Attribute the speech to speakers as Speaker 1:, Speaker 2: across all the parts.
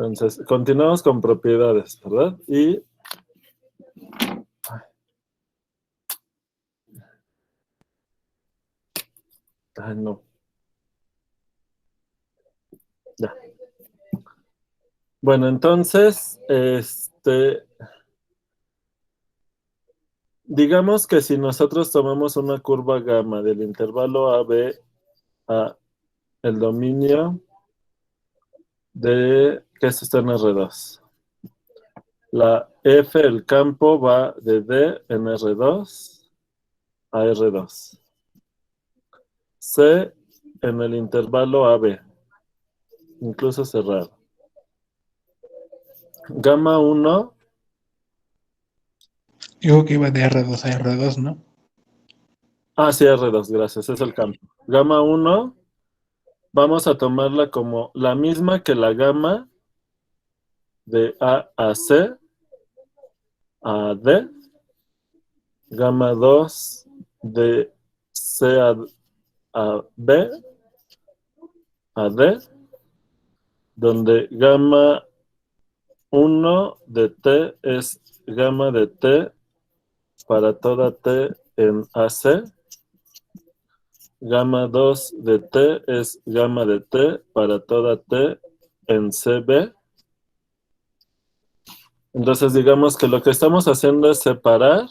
Speaker 1: Entonces, continuamos con propiedades, ¿verdad? Y... Ay, no. Ya. Bueno, entonces, digamos que si nosotros tomamos una curva gamma del intervalo AB a el dominio de, que es esto en R2. La F, el campo, va de D en R2 a R2. C en el intervalo AB, incluso cerrado. Gamma 1.
Speaker 2: Digo que iba de R2 a R2, ¿no?
Speaker 1: Ah, sí, R2, gracias, es el campo. Gamma 1, vamos a tomarla como la misma que la gamma de A a C a D. Gamma 2 de C a B a D, donde gamma 1 de T es gamma de T para toda T en AC. Gamma 2 de T es gamma de T para toda T en CB. Entonces digamos que lo que estamos haciendo es separar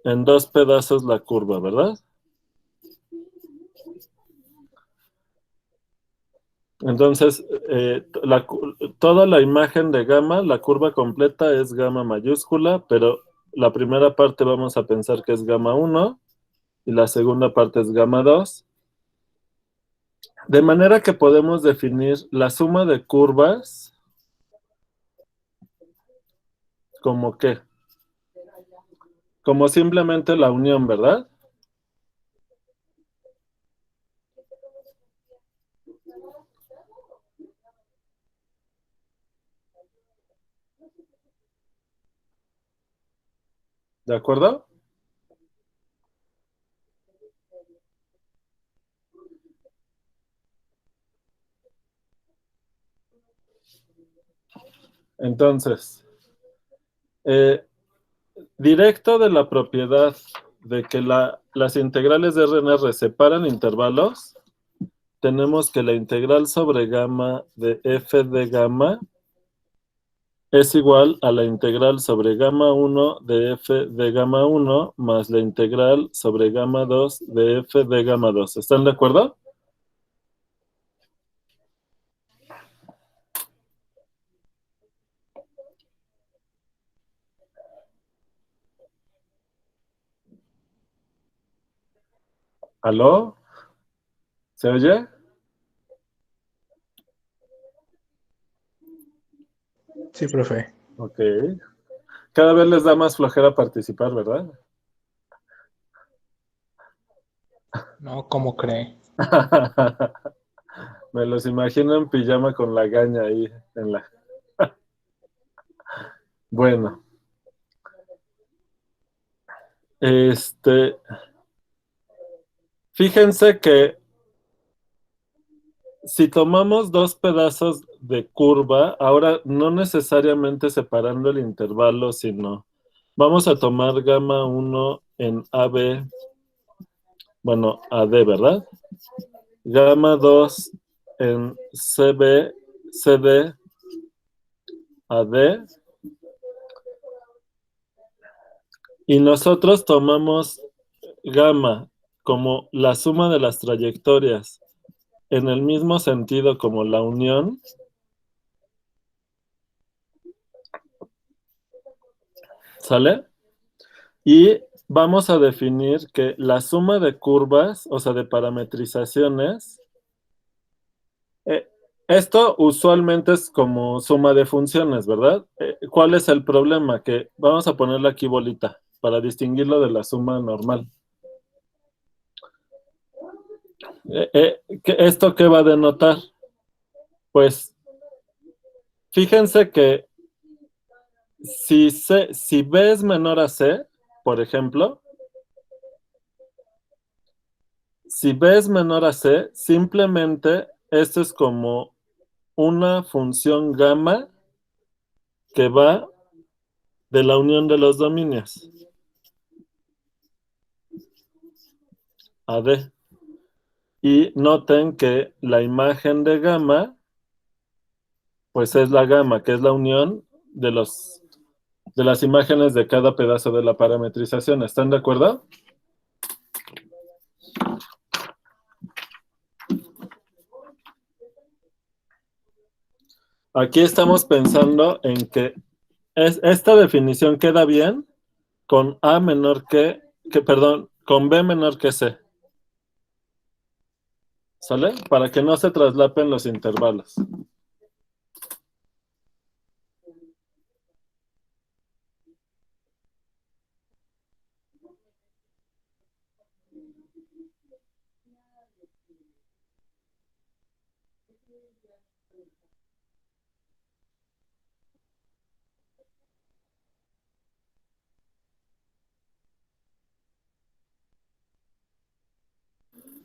Speaker 1: en dos pedazos la curva, ¿verdad? Entonces, toda la imagen de gamma, la curva completa es gamma mayúscula, pero la primera parte vamos a pensar que es gamma 1 y la segunda parte es gamma 2. De manera que podemos definir la suma de curvas como qué? Como simplemente la unión, ¿verdad? ¿De acuerdo? Entonces, directo de la propiedad de que las integrales de RNR separan intervalos, tenemos que la integral sobre gamma de f de gamma es igual a la integral sobre gamma 1 de f de gamma 1 más la integral sobre gamma 2 de f de gamma 2. ¿Están de acuerdo? ¿Aló? ¿Se oye?
Speaker 2: Sí, profe.
Speaker 1: Ok. Cada vez les da más flojera participar, ¿verdad?
Speaker 2: No, ¿cómo cree?
Speaker 1: Me los imagino en pijama con la gaña ahí en la... Bueno, fíjense que si tomamos dos pedazos de curva, ahora no necesariamente separando el intervalo, sino vamos a tomar gamma 1 en AB, bueno, AD, ¿verdad? Gamma 2 en CB, CD, AD. Y nosotros tomamos gamma como la suma de las trayectorias en el mismo sentido como la unión. ¿Sale? Y vamos a definir que la suma de curvas, o sea, de parametrizaciones, eh, esto usualmente es como suma de funciones, ¿verdad? ¿Cuál es el problema? Que vamos a ponerle aquí bolita para distinguirlo de la suma normal. ¿Esto qué va a denotar? Pues fíjense que si B es menor a C, por ejemplo, si B es menor a C, simplemente esto es como una función gamma que va de la unión de los dominios a D. Y noten que la imagen de gamma, pues es la gamma, que es la unión de las imágenes de cada pedazo de la parametrización. ¿Están de acuerdo? Aquí estamos pensando en que esta definición queda bien con A menor perdón, con B menor que C. ¿Sale? Para que no se traslapen los intervalos.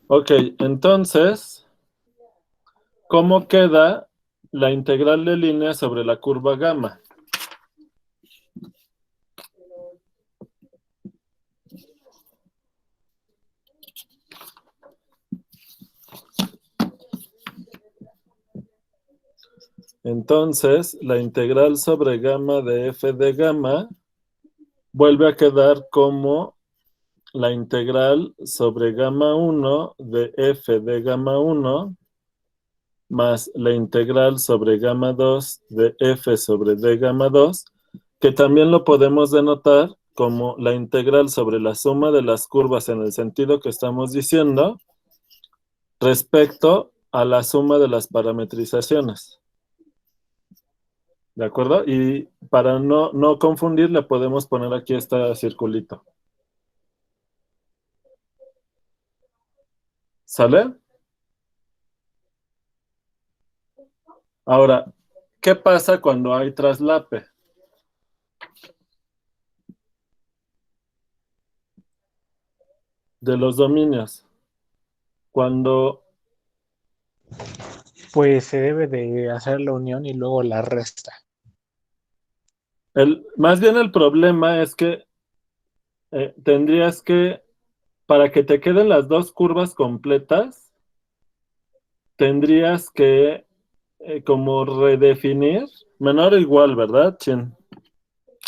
Speaker 1: Ok, entonces, ¿cómo queda la integral de línea sobre la curva gamma? Entonces, la integral sobre gamma de f de gamma vuelve a quedar como la integral sobre gamma 1 de f de gamma 1 más la integral sobre gamma 2 de f sobre d gamma 2, que también lo podemos denotar como la integral sobre la suma de las curvas en el sentido que estamos diciendo respecto a la suma de las parametrizaciones. ¿De acuerdo? Y para no confundir, le podemos poner aquí este circulito. ¿Sale? Ahora, ¿qué pasa cuando hay traslape? De los dominios. Cuando
Speaker 2: Pues se debe de hacer la unión y luego la resta.
Speaker 1: más bien el problema es que tendrías que, para que te queden las dos curvas completas, tendrías que como redefinir menor o igual, ¿verdad, Chin?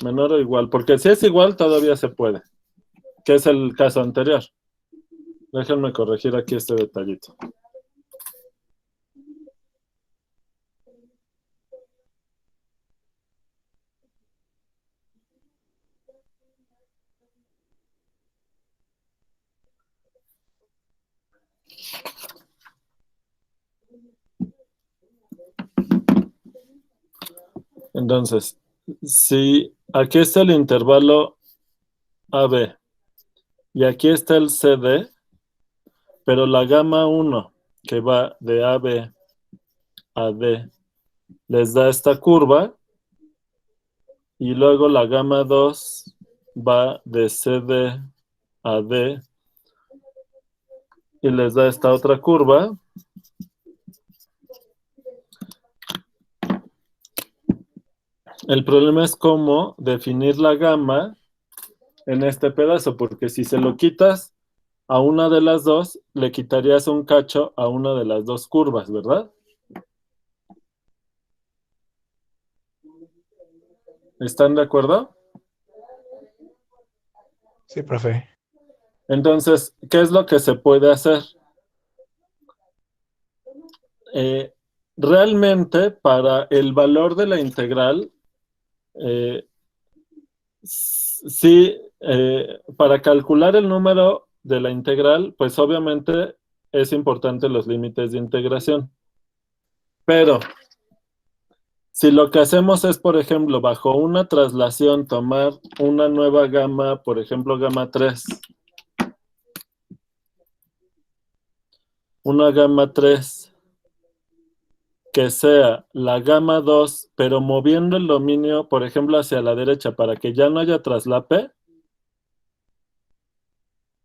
Speaker 1: Menor o igual, porque si es igual todavía se puede, que es el caso anterior. Déjenme corregir aquí este detallito. Entonces, si aquí está el intervalo AB y aquí está el CD, pero la gamma 1 que va de AB a D les da esta curva y luego la gamma 2 va de CD a D y les da esta otra curva. El problema es cómo definir la gamma en este pedazo, porque si se lo quitas a una de las dos, le quitarías un cacho a una de las dos curvas, ¿verdad? ¿Están de acuerdo?
Speaker 2: Sí, profe.
Speaker 1: Entonces, ¿qué es lo que se puede hacer? Realmente, para el valor de la integral, sí, para calcular el número de la integral, pues obviamente es importante los límites de integración. Pero si lo que hacemos es, por ejemplo, bajo una traslación, tomar una nueva gamma, por ejemplo, gamma 3, una gamma 3 que sea la gamma 2, pero moviendo el dominio, por ejemplo, hacia la derecha para que ya no haya traslape,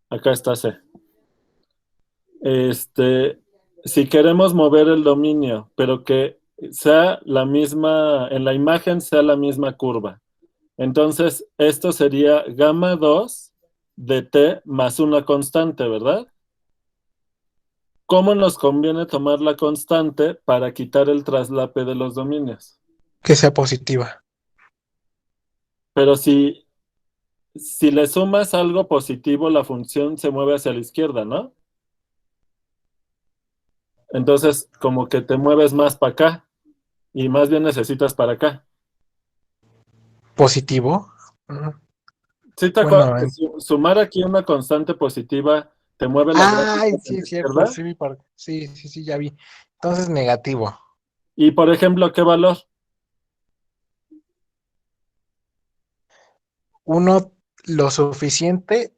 Speaker 1: acá está C. Si queremos mover el dominio, pero que sea la misma, en la imagen sea la misma curva. Entonces, esto sería gamma 2 de t más una constante, ¿verdad? ¿Cómo nos conviene tomar la constante para quitar el traslape de los dominios?
Speaker 2: Que sea positiva.
Speaker 1: Pero si le sumas algo positivo, la función se mueve hacia la izquierda, ¿no? Entonces, como que te mueves más para acá y más bien necesitas para acá.
Speaker 2: Positivo. Ujú.
Speaker 1: ¿Sí te acuerdas
Speaker 2: Bueno,
Speaker 1: que sumar aquí una constante positiva te mueve la gráfica
Speaker 2: ay,
Speaker 1: hacia
Speaker 2: sí,
Speaker 1: la
Speaker 2: es cierto.
Speaker 1: izquierda?
Speaker 2: Sí, sí, sí, sí, ya vi. Entonces, negativo.
Speaker 1: Y, por ejemplo, ¿qué valor?
Speaker 2: Uno lo suficiente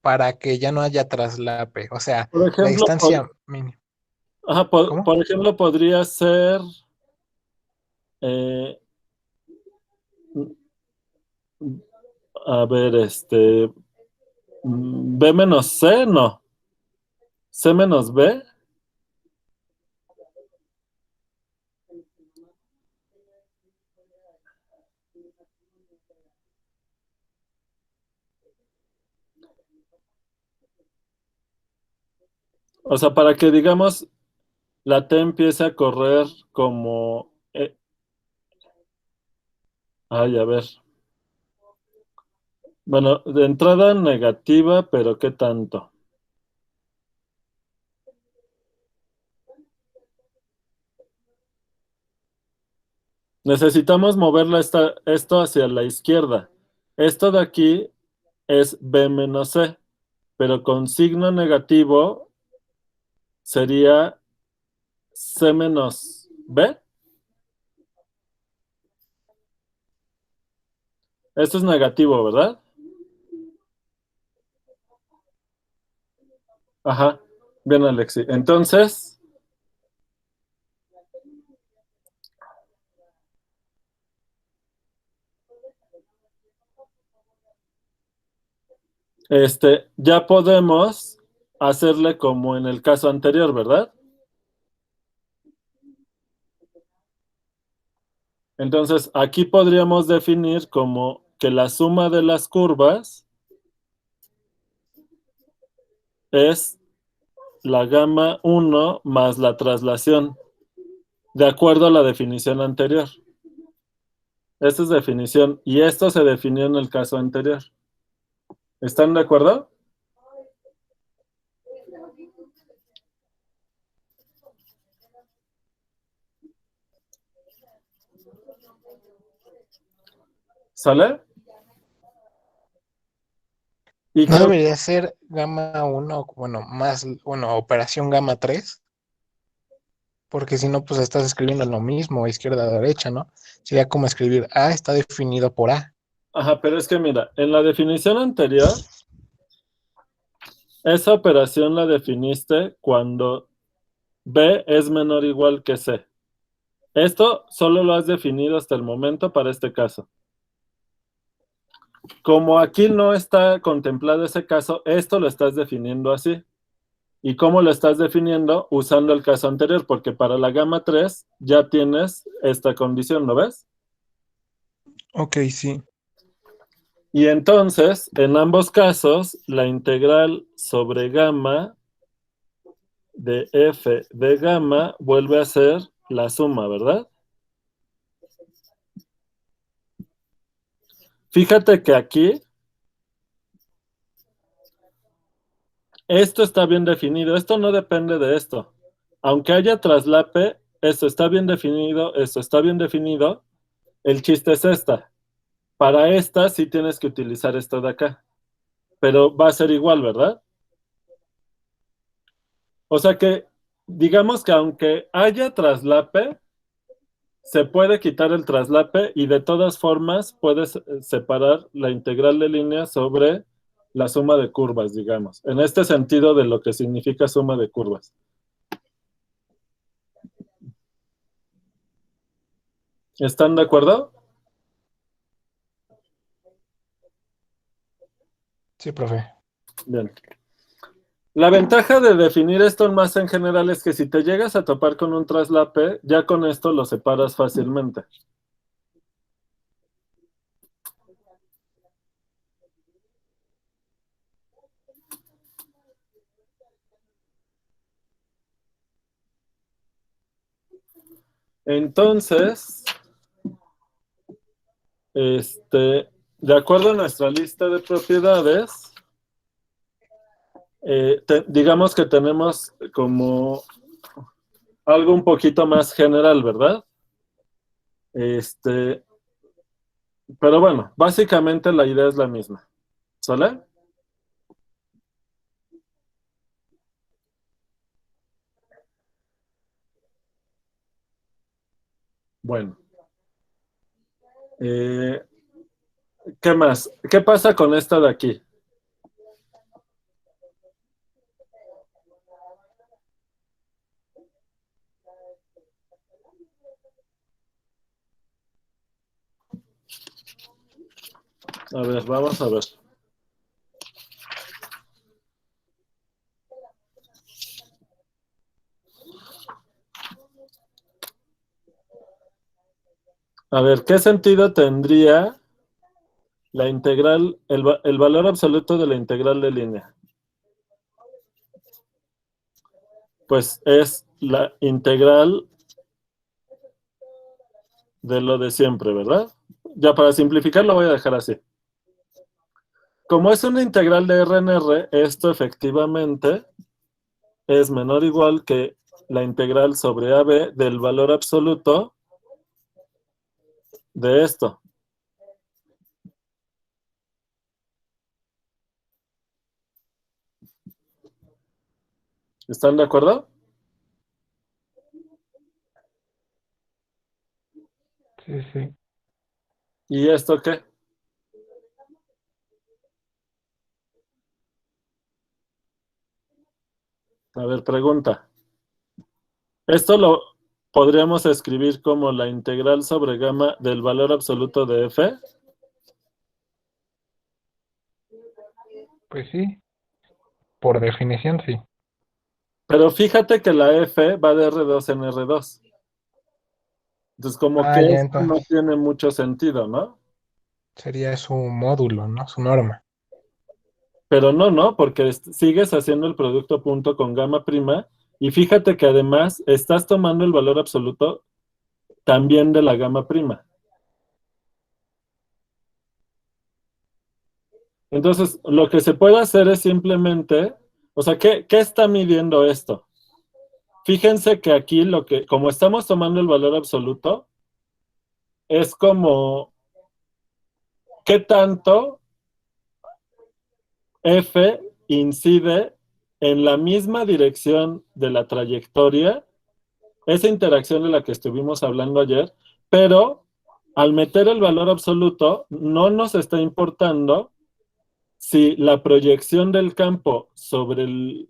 Speaker 2: para que ya no haya traslape. O sea,
Speaker 1: Por
Speaker 2: la
Speaker 1: ejemplo,
Speaker 2: distancia mínima.
Speaker 1: ajá,
Speaker 2: ¿Cómo?
Speaker 1: por ejemplo, podría ser, eh, a ver, B menos C, no. C menos B. O sea, para que digamos la T empiece a correr como, ay, a ver. Bueno, de entrada negativa, pero ¿qué tanto? Necesitamos moverla esto hacia la izquierda. Esto de aquí es B menos C, pero con signo negativo sería C menos B. Esto es negativo, ¿verdad? Ajá. Bien, Alexi. Entonces, ya podemos hacerle como en el caso anterior, ¿verdad? Entonces, aquí podríamos definir como que la suma de las curvas es la gamma 1 más la traslación, de acuerdo a la definición anterior. Esta es definición y esto se definió en el caso anterior. ¿Están de acuerdo? ¿Sale? Y
Speaker 2: ¿No
Speaker 1: creo
Speaker 2: debería ser gamma uno, bueno, más, bueno, operación gamma 3? Porque si no, pues estás escribiendo lo mismo, izquierda a derecha, ¿no? Sería como escribir A está definido por A.
Speaker 1: ajá, pero es que mira, en la definición anterior, esa operación la definiste cuando B es menor o igual que C. Esto solo lo has definido hasta el momento para este caso. Como aquí no está contemplado ese caso, esto lo estás definiendo así. ¿Y cómo lo estás definiendo? Usando el caso anterior, porque para la gama 3 ya tienes esta condición, ¿lo ves?
Speaker 2: Ok, sí.
Speaker 1: Y entonces, en ambos casos, la integral sobre gamma de f de gamma vuelve a ser la suma, ¿verdad? Fíjate que aquí esto está bien definido, esto no depende de esto. Aunque haya traslape, esto está bien definido, esto está bien definido. El chiste es esta. Para esta sí tienes que utilizar esto de acá, pero va a ser igual, ¿verdad? O sea que, digamos que aunque haya traslape, se puede quitar el traslape y de todas formas puedes separar la integral de línea sobre la suma de curvas, digamos. En este sentido de lo que significa suma de curvas. ¿Están de acuerdo?
Speaker 2: Sí, profe.
Speaker 1: Bien. La ventaja de definir esto más en general es que si te llegas a topar con un traslape, ya con esto lo separas fácilmente. Entonces, de acuerdo a nuestra lista de propiedades, digamos que tenemos como algo un poquito más general, ¿verdad? Pero bueno, básicamente la idea es la misma. ¿Sale? Bueno. ¿Qué más? ¿Qué pasa con esta de aquí? A ver, vamos a ver. A ver, ¿qué sentido tendría la integral, el valor absoluto de la integral de línea? Pues es la integral de lo de siempre, ¿verdad? Ya para simplificar lo voy a dejar así. Como es una integral de R en R, esto efectivamente es menor o igual que la integral sobre AB del valor absoluto de esto. ¿Están de acuerdo?
Speaker 2: Sí, sí.
Speaker 1: ¿Y esto qué? A ver, pregunta. Esto lo podríamos escribir como la integral sobre gamma del valor absoluto de f.
Speaker 2: Pues sí, por definición sí.
Speaker 1: Pero fíjate que la f va de R2 en R2. Entonces, como que
Speaker 2: Ah, ya
Speaker 1: esto no
Speaker 2: entonces
Speaker 1: tiene mucho sentido, ¿no?
Speaker 2: sería su módulo, ¿no? Su norma.
Speaker 1: Pero no, porque sigues haciendo el producto punto con gamma prima y fíjate que además estás tomando el valor absoluto también de la gamma prima. Entonces, lo que se puede hacer es simplemente, o sea, ¿qué está midiendo esto? Fíjense que aquí como estamos tomando el valor absoluto, es como qué tanto F incide en la misma dirección de la trayectoria, esa interacción de la que estuvimos hablando ayer, pero al meter el valor absoluto, no nos está importando si la proyección del campo sobre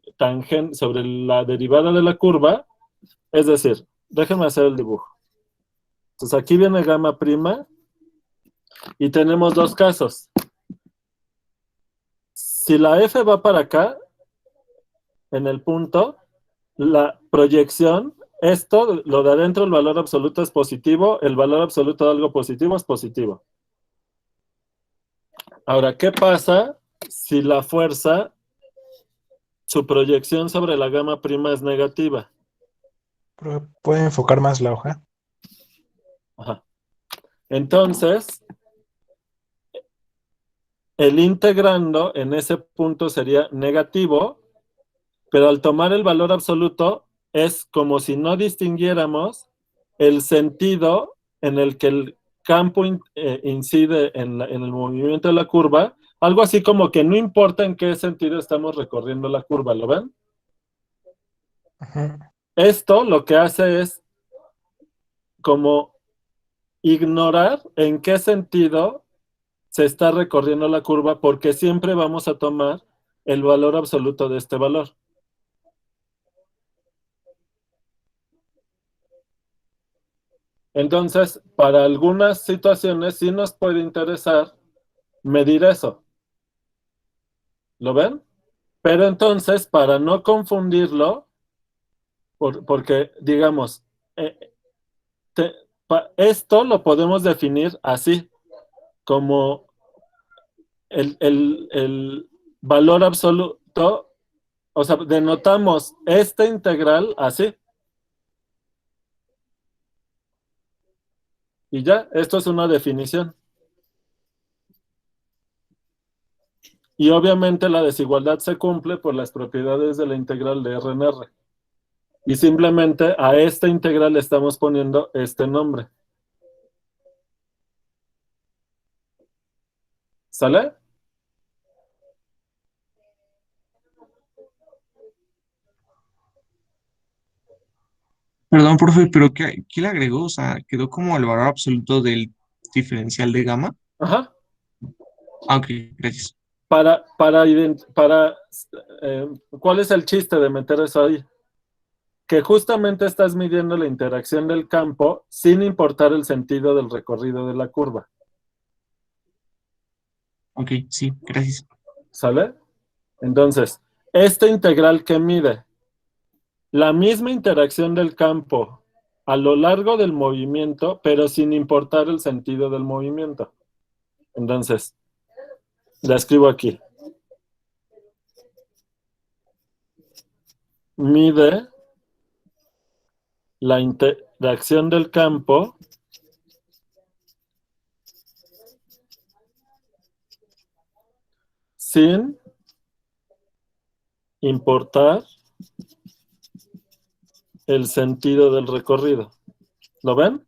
Speaker 1: sobre la derivada de la curva, es decir, déjenme hacer el dibujo. Entonces aquí viene gamma prima y tenemos dos casos. Si la F va para acá, en el punto, la proyección, esto, lo de adentro, el valor absoluto es positivo, el valor absoluto de algo positivo es positivo. Ahora, ¿qué pasa si la fuerza, su proyección sobre la gamma prima es negativa?
Speaker 2: ¿Puede enfocar más la hoja?
Speaker 1: Ajá. Entonces, el integrando en ese punto sería negativo, pero al tomar el valor absoluto es como si no distinguiéramos el sentido en el que el campo incide en el movimiento de la curva, algo así como que no importa en qué sentido estamos recorriendo la curva, ¿lo ven?
Speaker 2: Ujú.
Speaker 1: Esto lo que hace es como ignorar en qué sentido se está recorriendo la curva porque siempre vamos a tomar el valor absoluto de este valor. Entonces, para algunas situaciones sí nos puede interesar medir eso. ¿Lo ven? Pero entonces, para no confundirlo, porque digamos, eh, esto lo podemos definir así, como el valor absoluto, o sea, denotamos esta integral así. Y ya, esto es una definición. Y obviamente la desigualdad se cumple por las propiedades de la integral de R en R. Y simplemente a esta integral le estamos poniendo este nombre. ¿Sale?
Speaker 3: Perdón, profe, pero ¿qué le agregó? O sea, quedó como el valor absoluto del diferencial de gamma.
Speaker 1: Ajá.
Speaker 3: Ah, ok, gracias.
Speaker 1: ¿Cuál es el chiste de meter eso ahí? Que justamente estás midiendo la interacción del campo sin importar el sentido del recorrido de la curva.
Speaker 3: Ok, sí, gracias.
Speaker 1: ¿Sale? Entonces, esta integral que mide la misma interacción del campo a lo largo del movimiento, pero sin importar el sentido del movimiento. Entonces, la escribo aquí. Mide la interacción del campo sin importar el sentido del recorrido. ¿Lo ven?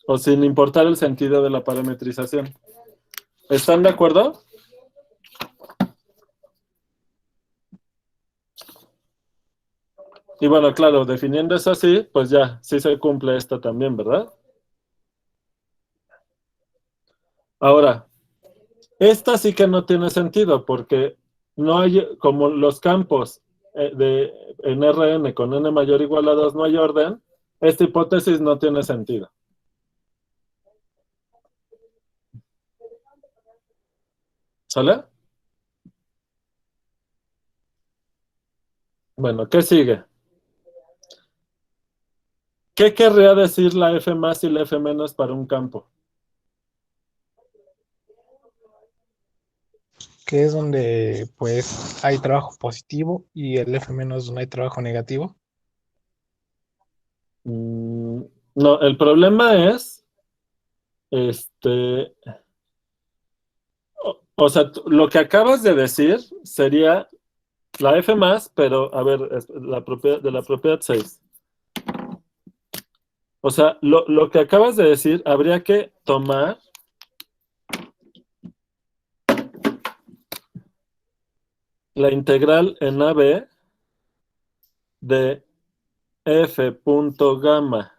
Speaker 1: O sin importar el sentido de la parametrización. ¿Están de acuerdo? Y bueno, claro, definiendo eso así, pues ya, sí se cumple esto también, ¿verdad? Ahora, esta sí que no tiene sentido porque no hay, como los campos en Rn con n mayor o igual a 2 no hay orden, esta hipótesis no tiene sentido. ¿Sale? Bueno, ¿qué sigue? ¿Qué querría decir la F más y la F menos para un campo?
Speaker 2: Que es donde pues hay trabajo positivo y el F menos donde hay trabajo negativo.
Speaker 1: No, el problema es, este, o sea, lo que acabas de decir sería la F más, pero a ver, la propiedad, de la propiedad 6. O sea, lo que acabas de decir, habría que tomar la integral en AB de F punto gamma,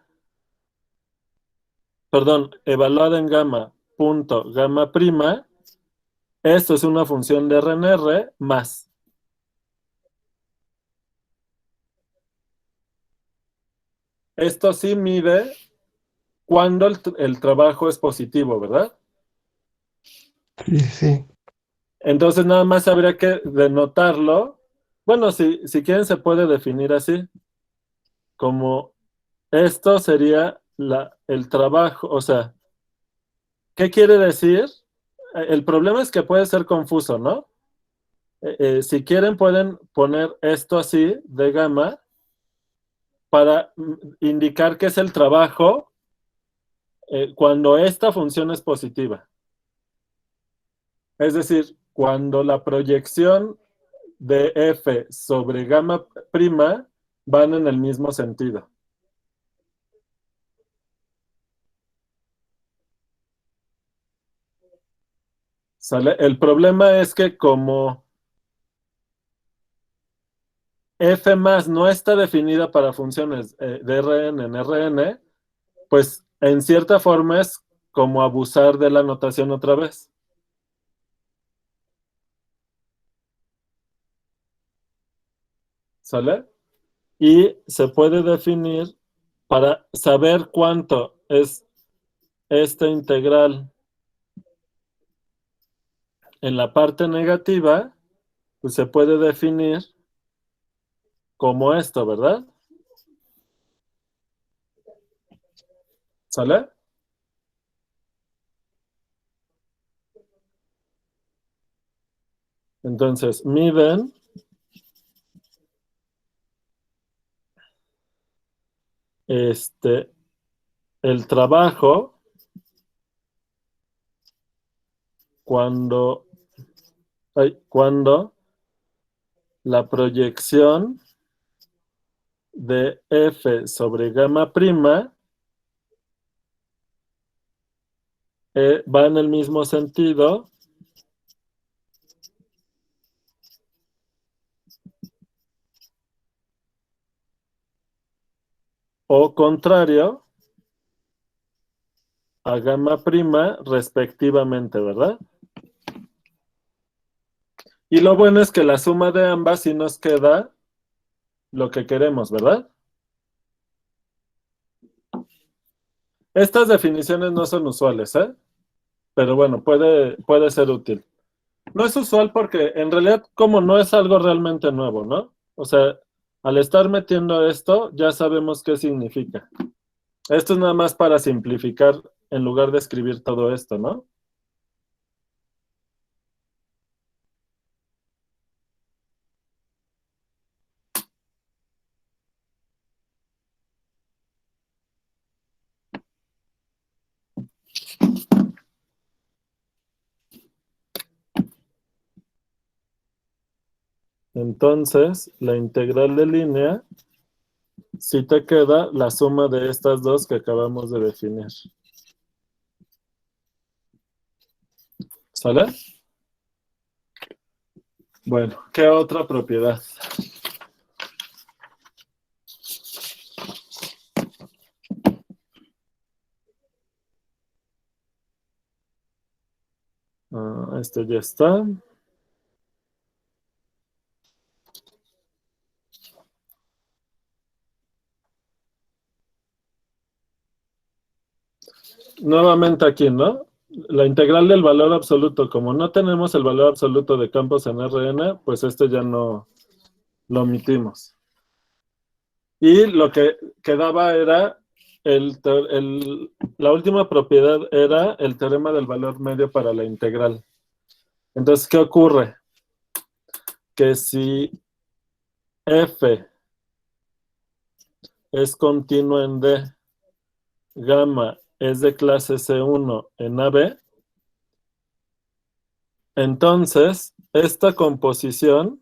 Speaker 1: perdón, evaluada en gamma punto gamma prima. Esto es una función de R en R más. Esto sí mide cuando el trabajo es positivo, ¿verdad?
Speaker 2: Sí, sí.
Speaker 1: Entonces nada más habría que denotarlo. Bueno, si quieren se puede definir así, como esto sería el trabajo, o sea, ¿qué quiere decir? El problema es que puede ser confuso, ¿no? Si quieren pueden poner esto así de gamma para indicar que es el trabajo cuando esta función es positiva. Es decir, cuando la proyección de F sobre gamma prima van en el mismo sentido. ¿Sale? El problema es que como F más no está definida para funciones de Rn en Rn, pues en cierta forma es como abusar de la notación otra vez. ¿Sale? Y se puede definir para saber cuánto es esta integral en la parte negativa, pues se puede definir como esto, ¿verdad? ¿Sale? Entonces, miden el trabajo cuando la proyección de F sobre gamma prima va en el mismo sentido o contrario a gamma prima respectivamente, ¿verdad? Y lo bueno es que la suma de ambas sí nos queda lo que queremos, ¿verdad? Estas definiciones no son usuales, ¿eh? Pero bueno, puede ser útil. No es usual porque en realidad como no es algo realmente nuevo, ¿no? O sea, al estar metiendo esto, ya sabemos qué significa. Esto es nada más para simplificar en lugar de escribir todo esto, ¿no? Entonces, la integral de línea, si te queda la suma de estas dos que acabamos de definir. ¿Sale? Bueno, ¿qué otra propiedad? Este ya está. Nuevamente aquí, ¿no? La integral del valor absoluto. Como no tenemos el valor absoluto de campos en Rn, pues este ya no lo omitimos. Y lo que quedaba era, la última propiedad era el teorema del valor medio para la integral. Entonces, ¿qué ocurre? Que si f es continuo en D, gamma es de clase C1 en AB, entonces esta composición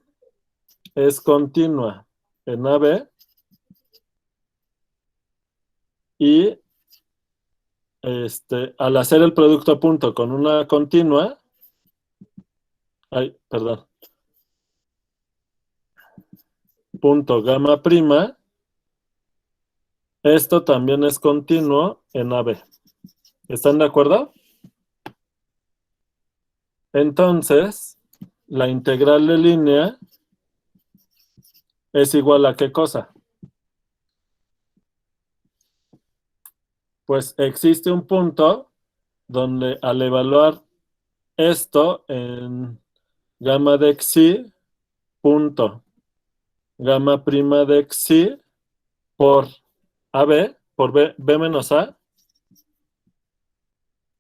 Speaker 1: es continua en AB y al hacer el producto a punto con una continua, perdón, punto gamma prima, esto también es continuo en AB. ¿Están de acuerdo? Entonces, la integral de línea es igual a ¿qué cosa? Pues existe un punto donde al evaluar esto en gamma de xi, punto gamma prima de xi por AB, por B menos A,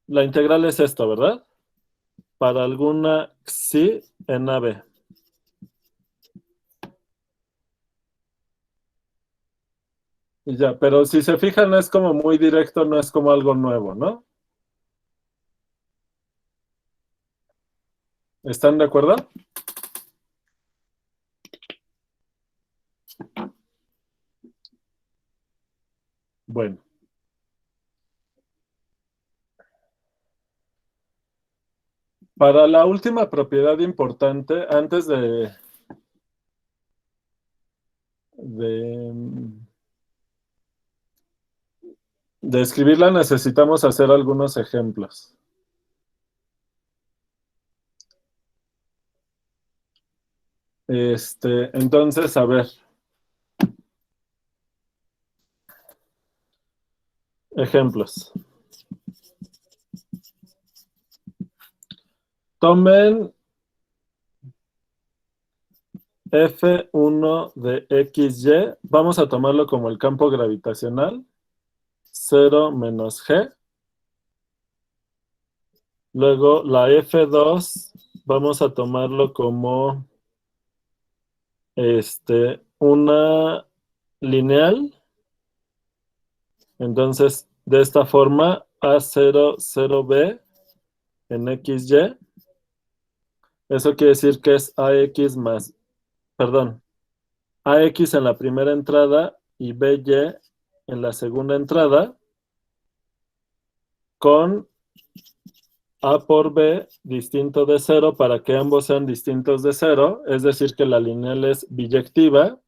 Speaker 1: la integral es esto, ¿verdad? Para alguna xi en AB. Y ya, pero si se fijan es como muy directo, no es como algo nuevo, ¿no? ¿Están de acuerdo? Bueno. Para la última propiedad importante, antes de escribirla, necesitamos hacer algunos ejemplos. Entonces, a ver. Ejemplos. Tomen F1 de XY, vamos a tomarlo como el campo gravitacional, 0 menos G. Luego la F2, vamos a tomarlo como una lineal. Entonces, de esta forma, A0, 0B en XY. Eso quiere decir que es AX más, perdón, AX en la primera entrada y BY en la segunda entrada, con A por B distinto de 0 para que ambos sean distintos de 0, es decir que la lineal es biyectiva.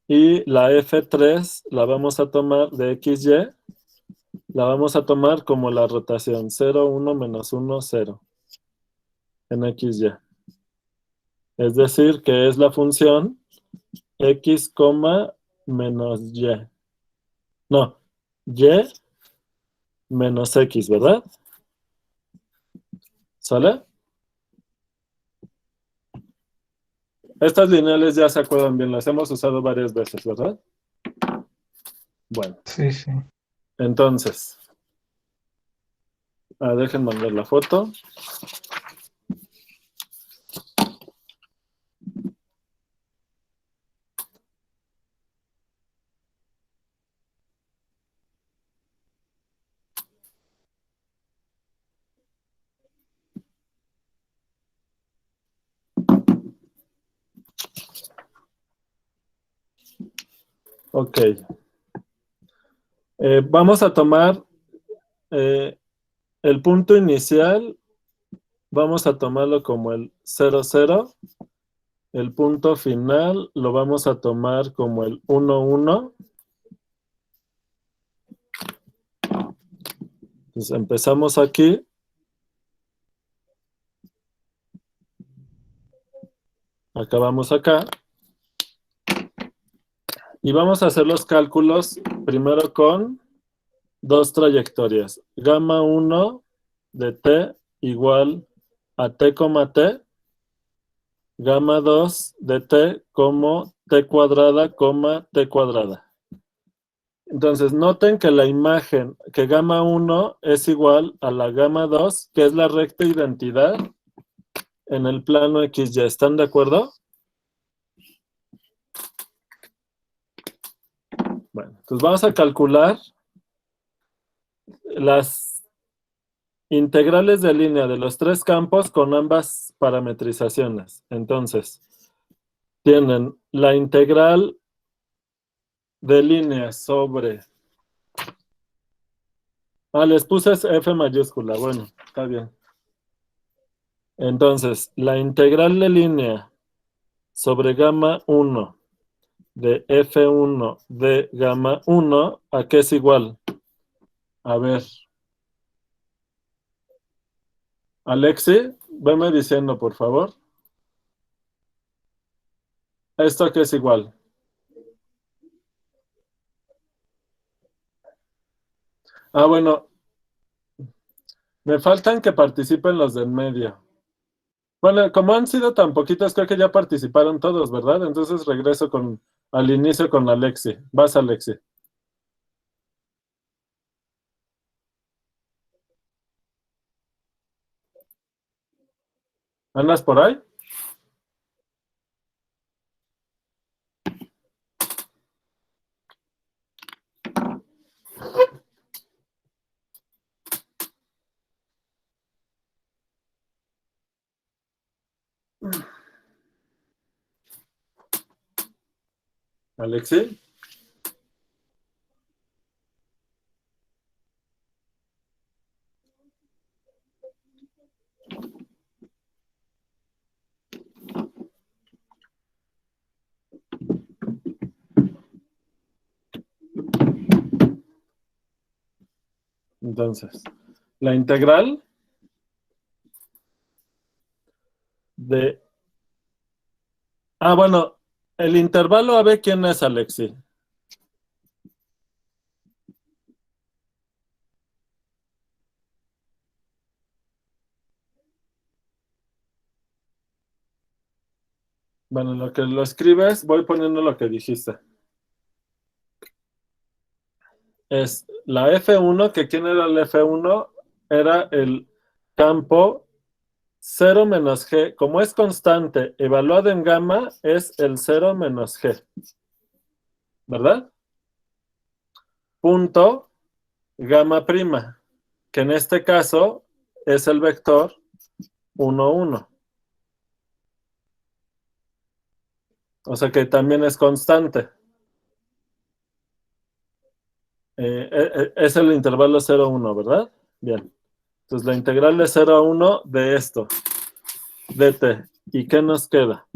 Speaker 1: Y la F3 la vamos a tomar de XY, la vamos a tomar como la rotación 0, 1, menos 1, 0 en XY. Es decir que es la función X, menos Y. No, Y menos X, ¿verdad? ¿Sale? Estas lineales ya se acuerdan bien, las hemos usado varias veces, ¿verdad? Bueno,
Speaker 2: Sí, sí.
Speaker 1: entonces, déjenme mandar la foto. Ok. Vamos a tomar el punto inicial, vamos a tomarlo como el 0, 0. El punto final lo vamos a tomar como el 1, 1. Entonces empezamos aquí. Acabamos acá. Y vamos a hacer los cálculos primero con dos trayectorias. Gamma 1 de t igual a t, t. Gamma 2 de t como t cuadrada, t cuadrada. Entonces, noten que la imagen, que gamma 1 es igual a la gamma 2, que es la recta identidad en el plano XY. ¿Están de acuerdo? Bueno, entonces vamos a calcular las integrales de línea de los tres campos con ambas parametrizaciones. Entonces, tienen la integral de línea sobre... les puse F mayúscula. Bueno, está bien. Entonces, la integral de línea sobre gamma 1 de F1 de gamma 1, ¿a qué es igual? A ver. Alexi, veme diciendo, por favor. ¿Esto a qué es igual? Bueno, me faltan que participen los del medio. Bueno, como han sido tan poquitos, creo que ya participaron todos, ¿verdad? Entonces regreso al inicio con Alexi. Vas, Alexi. ¿Andas por ahí? Alexi. Entonces, la integral de... bueno, el intervalo AB, ¿quién es, Alexi? Bueno, en lo que lo escribes, voy poniendo lo que dijiste. Es la F1, que ¿quién era el F1? Era el campo 0 menos G. Como es constante, evaluado en gamma, es el 0 menos G. ¿Verdad? Punto gamma prima, que en este caso es el vector 1, 1. O sea que también es constante. Es el intervalo 0, 1, ¿verdad? Bien. Entonces la integral de 0 a 1 de esto, dt. ¿Y qué nos queda?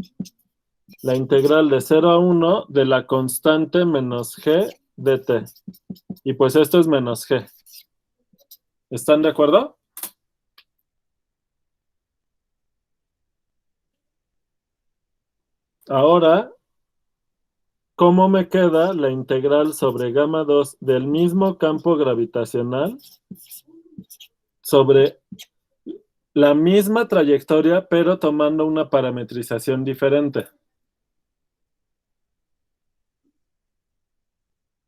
Speaker 1: La integral de 0 a 1 de la constante menos g dt. Y pues esto es menos g. ¿Están de acuerdo? Ahora, ¿cómo me queda la integral sobre gamma 2 del mismo campo gravitacional sobre la misma trayectoria, pero tomando una parametrización diferente?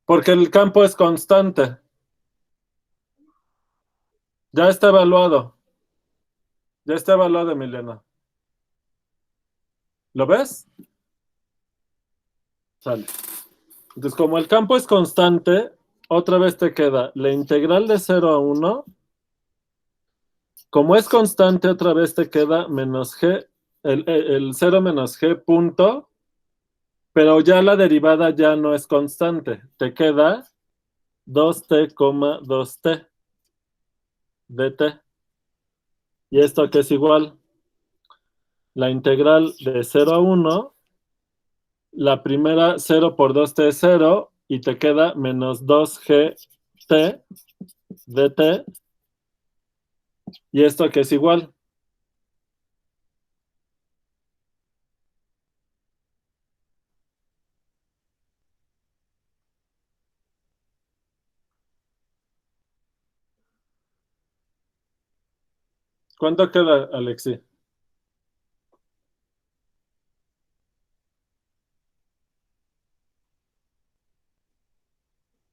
Speaker 1: Porque el campo es constante. Ya está evaluado. Ya está evaluado, Emiliano. ¿Lo ves? Sale. Entonces, como el campo es constante, otra vez te queda la integral de 0 a 1. Como es constante, otra vez te queda menos g, el 0 menos g punto, pero ya la derivada ya no es constante. Te queda 2t, 2t dt. ¿Y esto que es igual? La integral de 0 a 1, la primera 0 por 2t es 0, y te queda menos 2gt dt. ¿Y esto que es igual? ¿Cuánto queda, Alexi?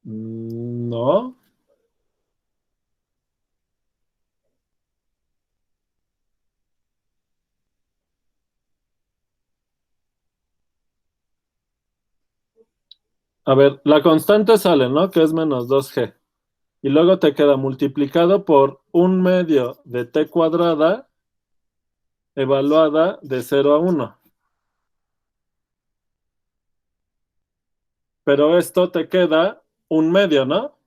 Speaker 1: No. A ver, la constante sale, ¿no? Que es menos 2g. Y luego te queda multiplicado por 1/2 de t cuadrada evaluada de 0 a 1. Pero esto te queda 1/2, ¿no?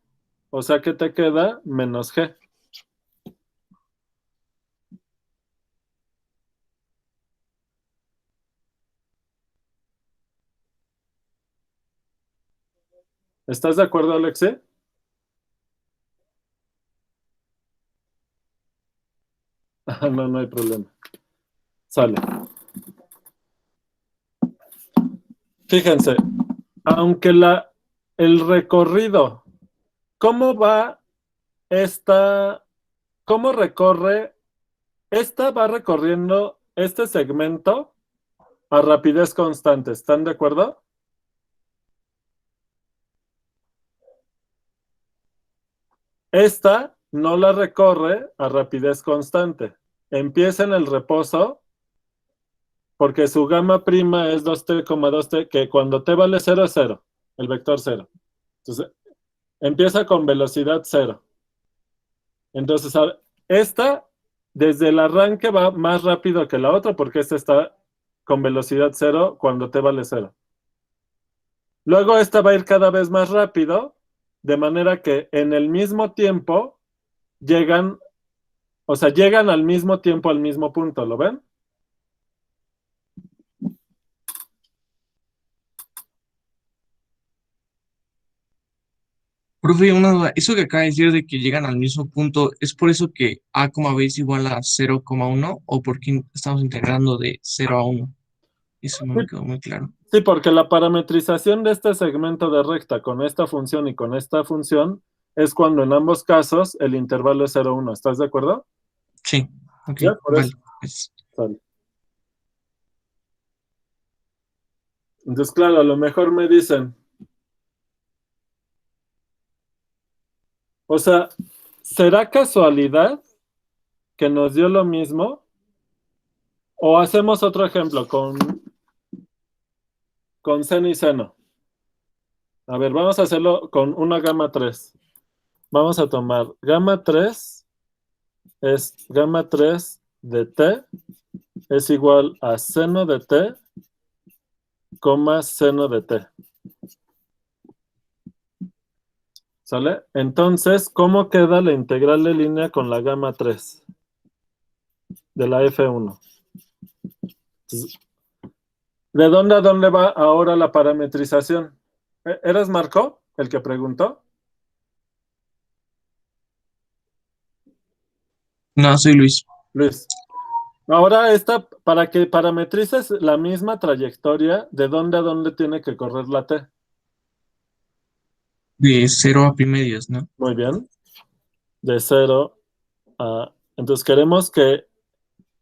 Speaker 1: O sea que te queda menos g. ¿Estás de acuerdo, Alexi? No, no hay problema. Sale. Fíjense, aunque el recorrido, ¿cómo va esta? ¿Cómo recorre? Esta va recorriendo este segmento a rapidez constante. ¿Están de acuerdo? Esta no la recorre a rapidez constante. Empieza en el reposo porque su gamma prima es 2t, 2t, que cuando t vale 0 es 0, el vector 0. Entonces, empieza con velocidad 0. Entonces, esta desde el arranque va más rápido que la otra porque esta está con velocidad 0 cuando t vale 0. Luego esta va a ir cada vez más rápido, de manera que en el mismo tiempo llegan, o sea, llegan al mismo tiempo al mismo punto, ¿lo ven?
Speaker 3: Profe, una duda. Eso que acaba de decir de que llegan al mismo punto, ¿es por eso que A, B es igual a 0,1 o porque estamos integrando de 0 a 1? Eso no
Speaker 1: Sí,
Speaker 3: me quedó muy claro.
Speaker 1: sí, porque la parametrización de este segmento de recta con esta función y con esta función es cuando en ambos casos el intervalo es 0, 1. ¿Estás de acuerdo?
Speaker 3: Sí, ok,
Speaker 1: Ya, por
Speaker 3: vale.
Speaker 1: eso.
Speaker 3: Pues,
Speaker 1: Sale. Entonces, claro, a lo mejor me dicen, o sea, ¿será casualidad que nos dio lo mismo? O hacemos otro ejemplo con seno y seno. A ver, vamos a hacerlo con una gamma 3. Vamos a tomar gamma 3 es gamma 3 de t es igual a seno de t, coma seno de t. ¿Sale? Entonces, ¿cómo queda la integral de línea con la gamma 3 de la F1? Entonces, ¿de dónde a dónde va ahora la parametrización? ¿Eres Marco el que preguntó?
Speaker 3: No, soy Luis.
Speaker 1: Luis. Ahora esta, para que parametrices la misma trayectoria, ¿de dónde a dónde tiene que correr la T?
Speaker 3: De 0 a pi medios, ¿no?
Speaker 1: Muy bien. De 0 a... Entonces queremos que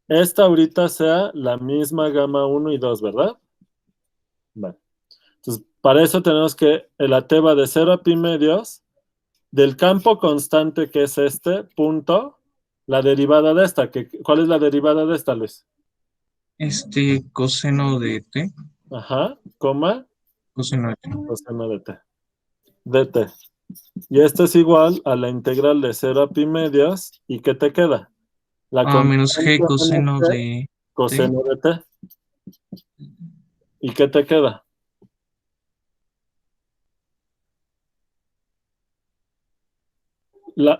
Speaker 1: esta ahorita sea la misma gamma 1 y 2, ¿verdad? Vale. Entonces, para eso tenemos que la T va de 0 a pi medios del campo constante que es este punto, la derivada de esta. ¿Cuál es la derivada de esta, Luis?
Speaker 3: Coseno de t,
Speaker 1: Ajá, coma,
Speaker 3: coseno de t.
Speaker 1: coseno de t. dt. Y esto es igual a la integral de 0 a pi medios. ¿Y qué te queda? La
Speaker 3: Menos g
Speaker 1: constante menos
Speaker 3: coseno
Speaker 1: t,
Speaker 3: de t.
Speaker 1: coseno de t. ¿Y qué te queda?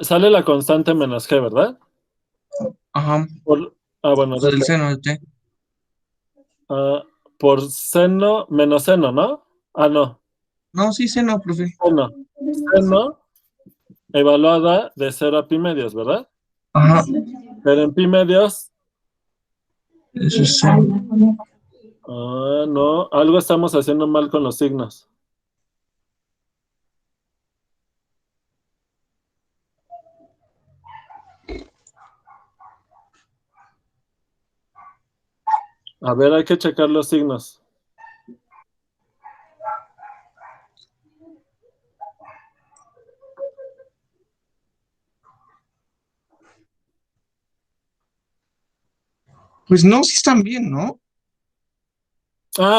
Speaker 1: Sale la constante menos g, ¿verdad?
Speaker 3: Ajá,
Speaker 1: Bueno,
Speaker 3: pues el
Speaker 1: dt.
Speaker 3: seno de t.
Speaker 1: Por seno, menos seno, ¿no? No.
Speaker 3: No, sí, seno, profe.
Speaker 1: Seno. Seno evaluada de 0 a pi medios, ¿verdad?
Speaker 3: Ajá,
Speaker 1: Pero en pi medios,
Speaker 3: eso es seno.
Speaker 1: no, algo estamos haciendo mal con los signos. A ver, hay que checar los signos.
Speaker 3: Pues no, sí están bien, ¿no?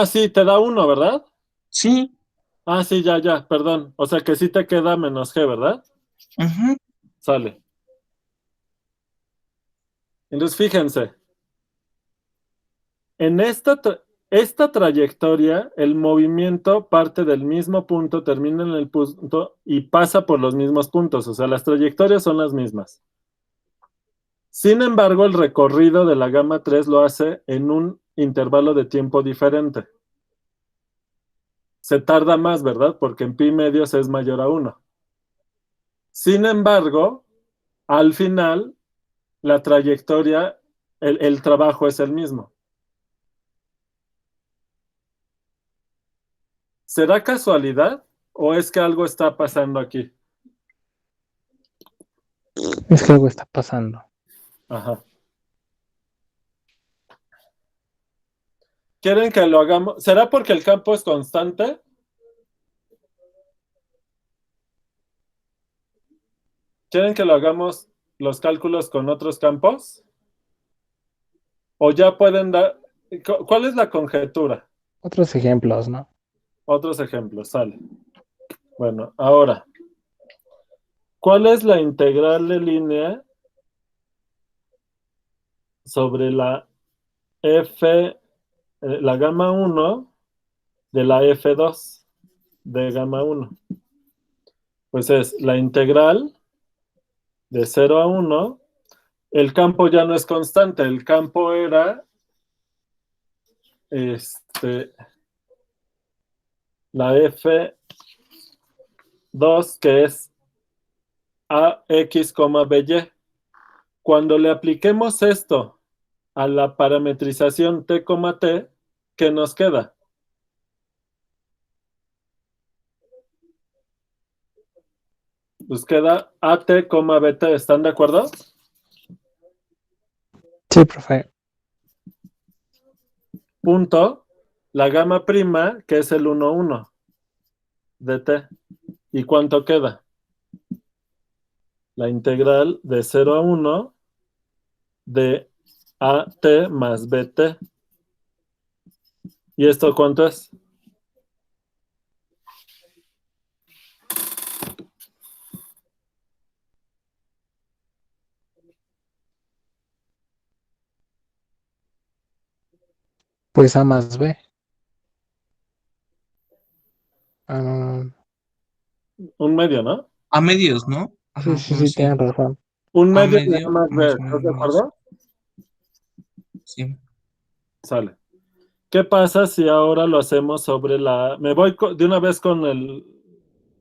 Speaker 1: Sí, te da 1, ¿verdad?
Speaker 3: Sí.
Speaker 1: Sí, ya, perdón. O sea que sí te queda menos g, ¿verdad?
Speaker 3: Ajá.
Speaker 1: Sale. Entonces, fíjense. En esta trayectoria, el movimiento parte del mismo punto, termina en el punto y pasa por los mismos puntos. O sea, las trayectorias son las mismas. Sin embargo, el recorrido de la gamma 3 lo hace en un intervalo de tiempo diferente. Se tarda más, ¿verdad? Porque en pi medios es mayor a 1. Sin embargo, al final, la trayectoria, el trabajo es el mismo. ¿Será casualidad o es que algo está pasando aquí?
Speaker 2: Es que algo está pasando.
Speaker 1: Ajá. ¿Quieren que lo hagamos? ¿Será porque el campo es constante? ¿Quieren que lo hagamos los cálculos con otros campos? ¿O ya pueden dar? ¿Cuál es la conjetura?
Speaker 2: Otros ejemplos, ¿no?
Speaker 1: Otros ejemplos, sale. Bueno, ahora, ¿cuál es la integral de línea sobre la la gamma 1 de la F2 de gamma 1? Pues es la integral de 0 a 1. El campo ya no es constante, el campo era la F2, que es AX, BY. Cuando le apliquemos esto a la parametrización T, T, ¿qué nos queda? Pues queda AT, BT. ¿Están de acuerdo?
Speaker 2: Sí, profe.
Speaker 1: Punto. la gamma prima, que es el 1, 1 de t. ¿Y cuánto queda? La integral de 0 a 1 de AT más BT. ¿Y esto cuánto es?
Speaker 2: Pues A más B. Ah,
Speaker 1: Un medio, ¿no?
Speaker 3: A medios, ¿no?
Speaker 2: sí,
Speaker 3: Ajá,
Speaker 2: sí,
Speaker 3: bueno,
Speaker 2: sí,
Speaker 3: sí.
Speaker 2: tienen razón.
Speaker 1: Un
Speaker 3: A
Speaker 1: medio de A
Speaker 3: medio
Speaker 1: más B,
Speaker 3: más o
Speaker 1: ¿estás de
Speaker 3: menos.
Speaker 1: acuerdo?
Speaker 3: Sí.
Speaker 1: Sale. ¿Qué pasa si ahora lo hacemos sobre la... ¿Me voy de una vez con el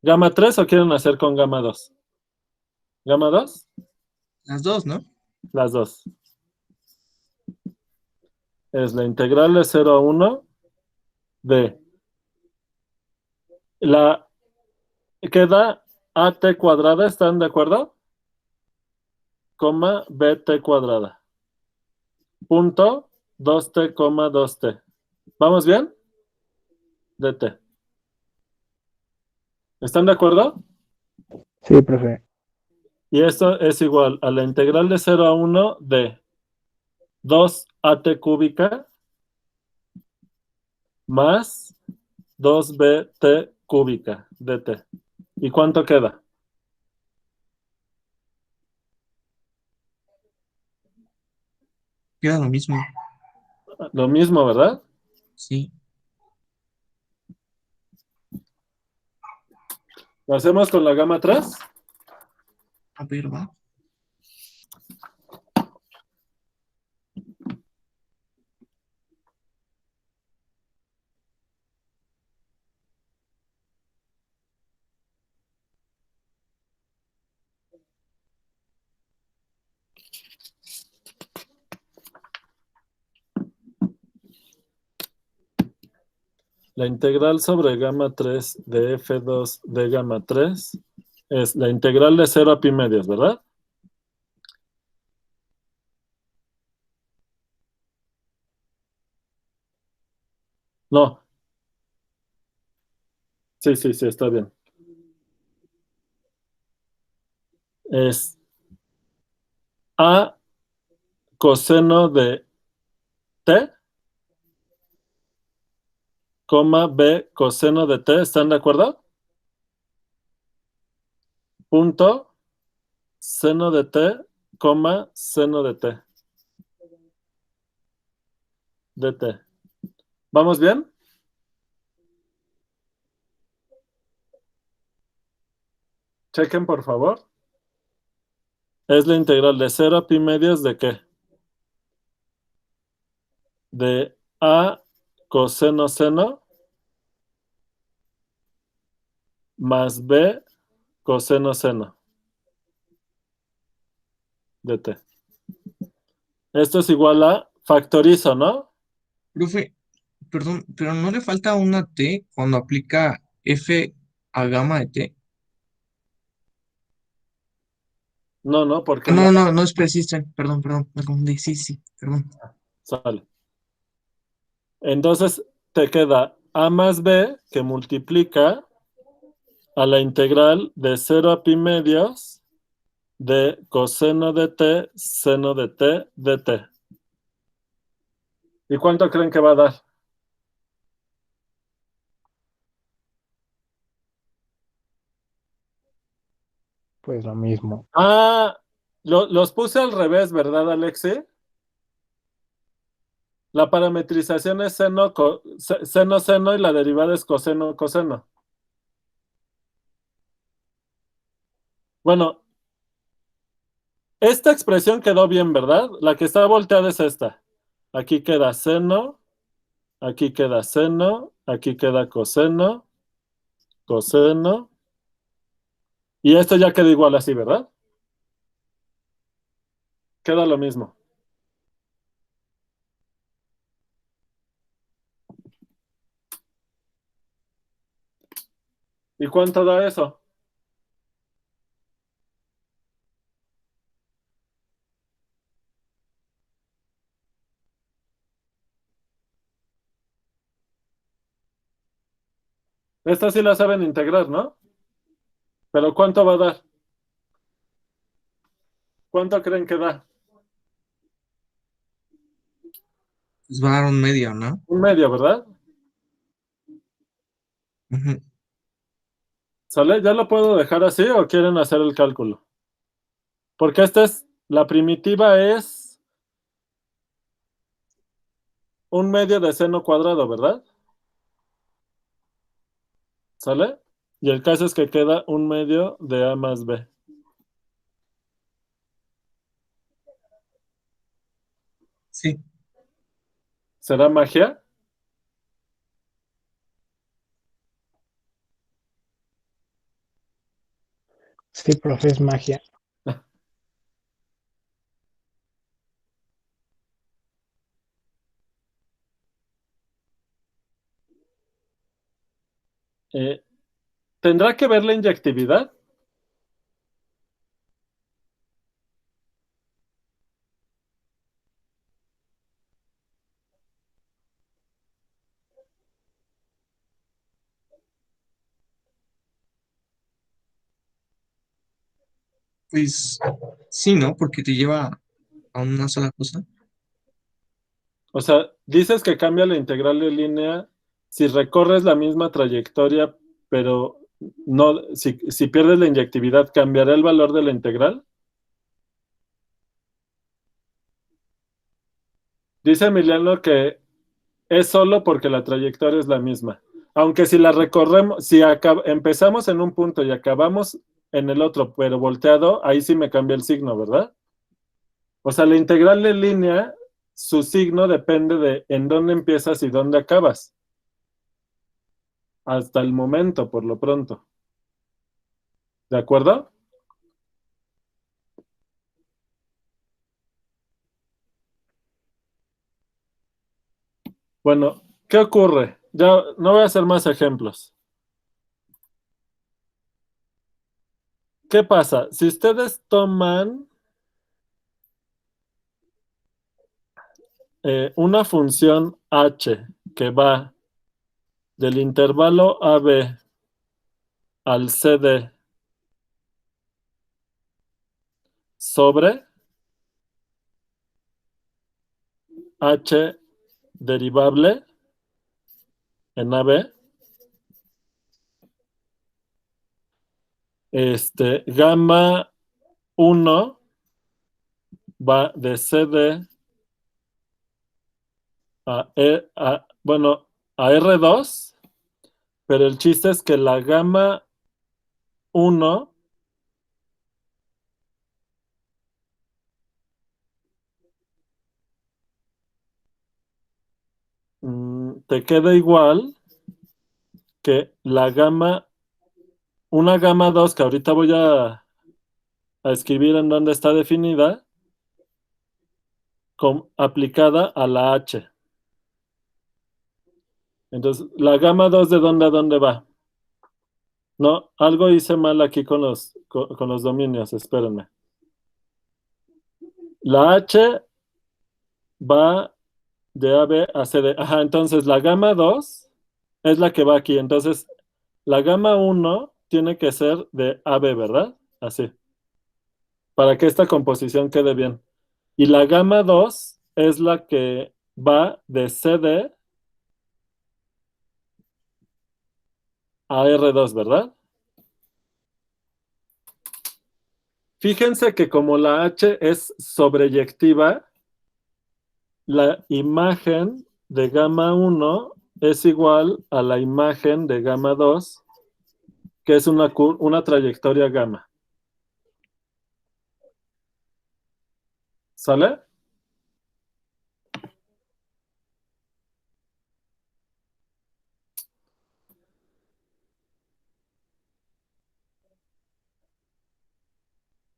Speaker 1: gamma 3 o quieren hacer con gamma 2? ¿Gamma 2?
Speaker 3: Las dos, ¿no?
Speaker 1: Las dos. Es la integral de 0 a 1 de la... Queda AT cuadrada, ¿están de acuerdo? Coma BT cuadrada. Punto 2t, coma 2t. ¿Vamos bien? DT. ¿Están de acuerdo?
Speaker 2: Sí, profe.
Speaker 1: Y esto es igual a la integral de 0 a 1 de 2AT cúbica más 2BT cúbica DT. ¿Y cuánto queda?
Speaker 3: Queda lo mismo.
Speaker 1: Lo mismo, ¿verdad?
Speaker 3: Sí.
Speaker 1: ¿Lo hacemos con la gamma 3?
Speaker 3: A ver, va.
Speaker 1: La integral sobre gamma 3 de F2 de gamma 3 es la integral de 0 a pi medios, ¿verdad? No. Sí, sí, sí, está bien. Es A coseno de t, coma B coseno de t, ¿están de acuerdo? Punto seno de t, coma seno de t, dt. ¿Vamos bien? Chequen, por favor. Es la integral de 0 a pi medios de qué? De A coseno seno más B coseno seno de t. Esto es igual a factorizo, ¿no?
Speaker 3: Profe, perdón, pero ¿no le falta una T cuando aplica F a gamma de T?
Speaker 1: No, no, porque
Speaker 3: Ah,
Speaker 1: la
Speaker 3: no, no, no es persiste. Perdón, me confundí. Sí, sí, perdón.
Speaker 1: sale. Entonces te queda A más B que multiplica a la integral de 0 a pi medios de coseno de t, seno de t, dt. ¿Y cuánto creen que va a dar?
Speaker 2: Pues lo mismo.
Speaker 1: Ah, los puse al revés, ¿verdad, Alexi? La parametrización es seno, seno, seno y la derivada es coseno, coseno. Bueno, esta expresión quedó bien, ¿verdad? La que está volteada es esta. Aquí queda seno, aquí queda seno, aquí queda coseno, coseno. Y esto ya queda igual así, ¿verdad? Queda lo mismo. ¿Y cuánto da eso? Esta sí la saben integrar, ¿no? Pero ¿cuánto va a dar? ¿Cuánto creen que da?
Speaker 3: Pues va a dar un medio, ¿no?
Speaker 1: Un medio, ¿verdad?
Speaker 3: Ujú.
Speaker 1: ¿Sale? ¿Ya lo puedo dejar así o quieren hacer el cálculo? Porque la primitiva es un medio de seno cuadrado, ¿verdad? ¿Sale? Y el caso es que queda un medio de A más B.
Speaker 3: Sí,
Speaker 1: ¿Será magia?
Speaker 2: Sí, profe, es magia.
Speaker 1: Eh, ¿Tendrá que ver la inyectividad?
Speaker 3: pues sí, ¿no? Porque te lleva a una sola cosa.
Speaker 1: O sea, dices que cambia la integral de línea si recorres la misma trayectoria, pero no, si pierdes la inyectividad, ¿cambiará el valor de la integral? Dice Emiliano que es solo porque la trayectoria es la misma. Aunque si la recorremos, empezamos en un punto y acabamos en el otro, pero volteado, ahí sí me cambia el signo, ¿verdad? O sea, la integral de línea, su signo depende de en dónde empiezas y dónde acabas. Hasta el momento, por lo pronto. ¿De acuerdo? Bueno, ¿qué ocurre? Ya no voy a hacer más ejemplos. ¿Qué pasa? Si ustedes toman una función h que va del intervalo AB al CD sobre h derivable en AB, gamma 1 va de CD bueno, a R2, pero el chiste es que la gamma 1 te queda igual que una gama 2 que ahorita voy a escribir en donde está definida, aplicada a la H. Entonces, la gama 2 ¿de dónde a dónde va? No, algo hice mal aquí con los dominios, espérenme. La H va de AB a CD. Ajá, entonces la gama 2 es la que va aquí. Entonces, la gama 1 tiene que ser de AB, ¿verdad? Así, para que esta composición quede bien. Y la gama 2 es la que va de CD a R2, ¿verdad? Fíjense que como la H es sobreyectiva, la imagen de gamma 1 es igual a la imagen de gamma 2, que es una trayectoria gamma. ¿Sale?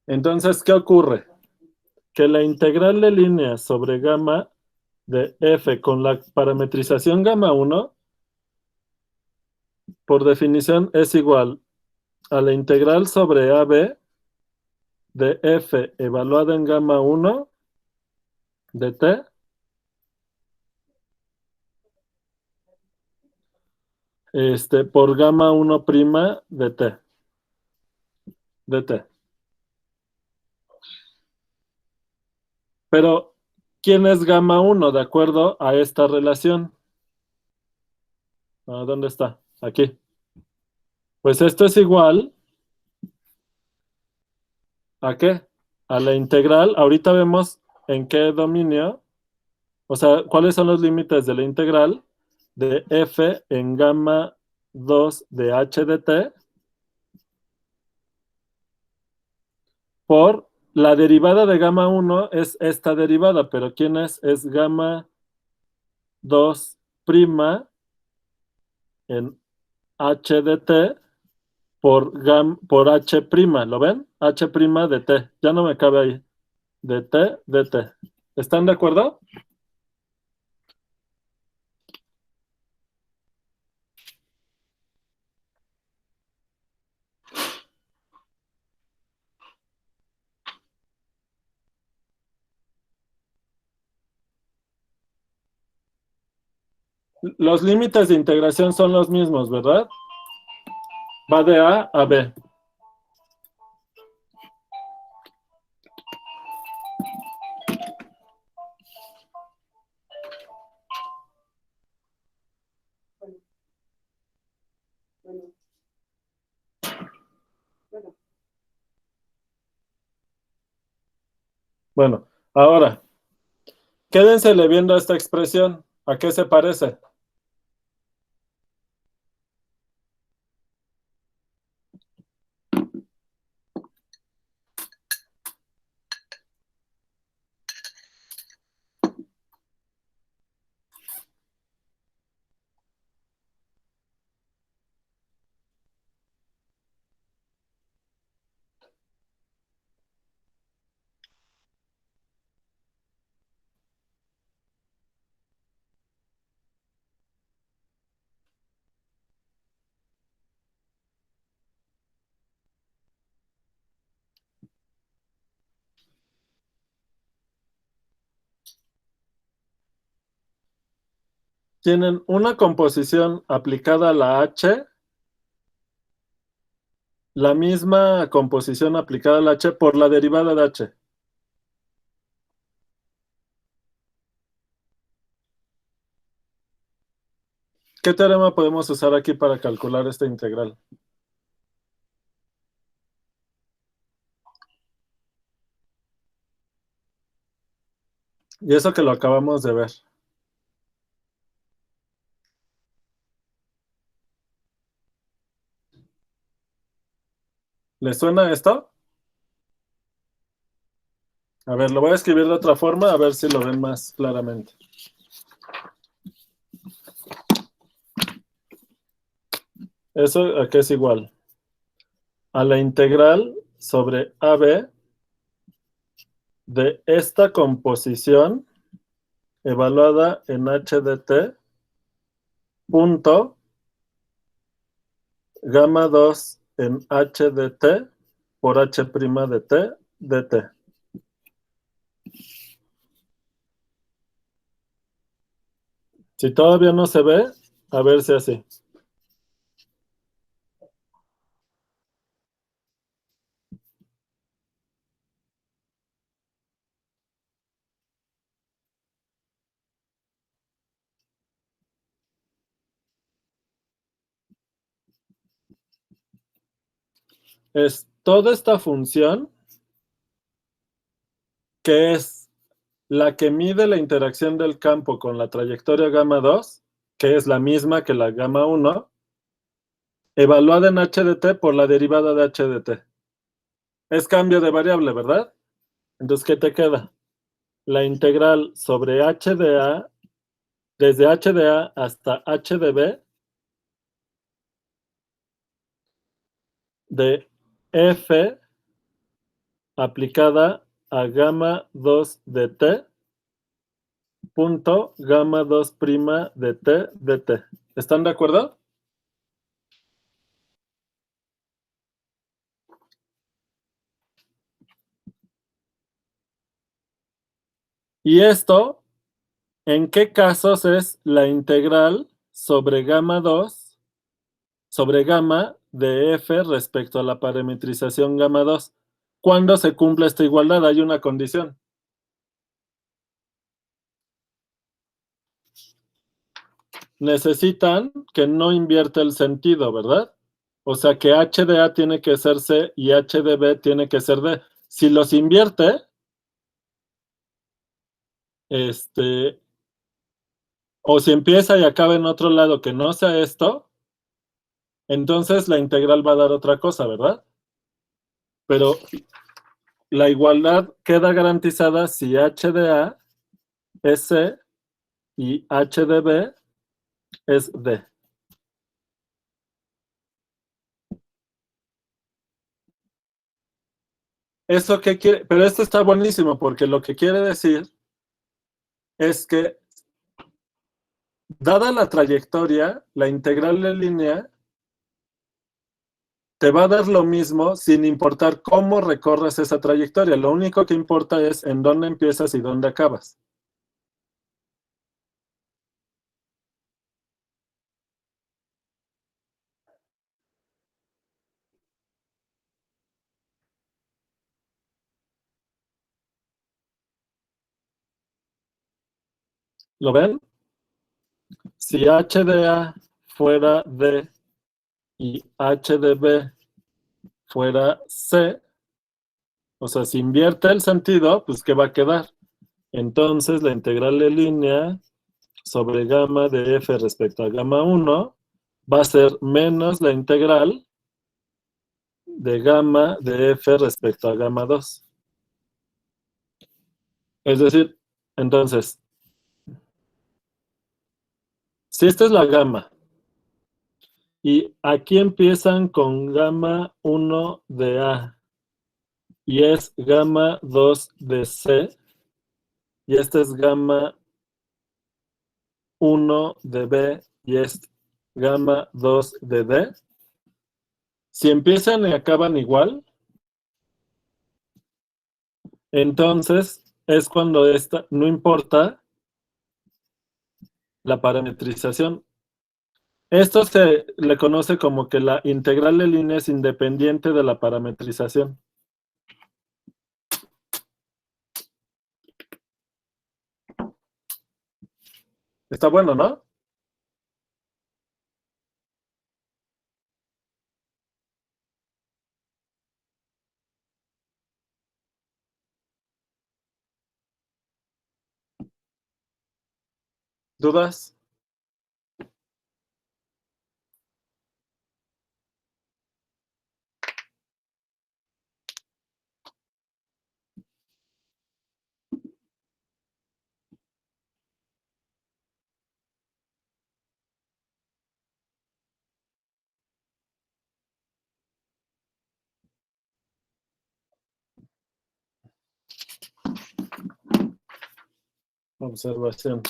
Speaker 1: Entonces, ¿qué ocurre? Que la integral de línea sobre gamma de f con la parametrización gamma 1, por definición, es igual a la integral sobre AB de f evaluada en gamma 1 de t por gamma 1' de t. De t. Pero, ¿quién es gamma 1 de acuerdo a esta relación? ¿Dónde está? Aquí. Pues esto es igual ¿a qué? A la integral. Ahorita vemos en qué dominio, o sea, cuáles son los límites de la integral de f en gamma 2 de h de t por la derivada de gamma 1 es esta derivada, pero ¿quién es? Es gamma 2' en h de t por h', ¿lo ven? H' de t, ya no me cabe ahí, de t, de t. ¿Están de acuerdo? Los límites de integración son los mismos, ¿verdad? Va de A a B. Bueno, ahora, quédensele viendo esta expresión. ¿A qué se parece? Tienen una composición aplicada a la H, la misma composición aplicada a la H por la derivada de H. ¿Qué teorema podemos usar aquí para calcular esta integral? Y eso que lo acabamos de ver. ¿Les suena esto? A ver, lo voy a escribir de otra forma, a ver si lo ven más claramente. ¿Eso a qué es igual? A la integral sobre AB de esta composición evaluada en h de t punto gamma 2 en h de t por h' de t de t. Si todavía no se ve, a ver si así. Es toda esta función que es la que mide la interacción del campo con la trayectoria gamma 2, que es la misma que la gamma 1, evaluada en h de t por la derivada de h de t. Es cambio de variable, ¿verdad? Entonces, ¿qué te queda? La integral sobre h de a, desde h de a hasta h de b, de f aplicada a gamma 2 de t, punto gamma 2' de t de t. ¿Están de acuerdo? Y esto, ¿en qué casos es la integral sobre gamma 2 sobre gamma de f respecto a la parametrización gamma 2. ¿Cuándo se cumple esta igualdad? Hay una condición. Necesitan que no invierta el sentido, ¿verdad? O sea que h de A tiene que ser C y h de B tiene que ser D. Si los invierte, o si empieza y acaba en otro lado que no sea esto, entonces la integral va a dar otra cosa, ¿verdad? Pero la igualdad queda garantizada si h de A es C y h de B es D. ¿Eso qué quiere? Pero esto está buenísimo porque lo que quiere decir es que, dada la trayectoria, la integral de línea te va a dar lo mismo sin importar cómo recorres esa trayectoria. Lo único que importa es en dónde empiezas y dónde acabas. ¿Lo ven? Si h de A fuera D y h de B fuera C, o sea, si invierte el sentido, pues ¿qué va a quedar? Entonces la integral de línea sobre gamma de f respecto a gamma 1 va a ser menos la integral de gamma de f respecto a gamma 2. Es decir, entonces, si esta es la gamma, y aquí empiezan con gamma 1 de A, y es gamma 2 de C, y esta es gamma 1 de B, y es gamma 2 de D. Si empiezan y acaban igual, entonces es cuando esta, no importa la parametrización. Esto se le conoce como que la integral de línea es independiente de la parametrización. Está bueno, ¿no? ¿Dudas? Observación.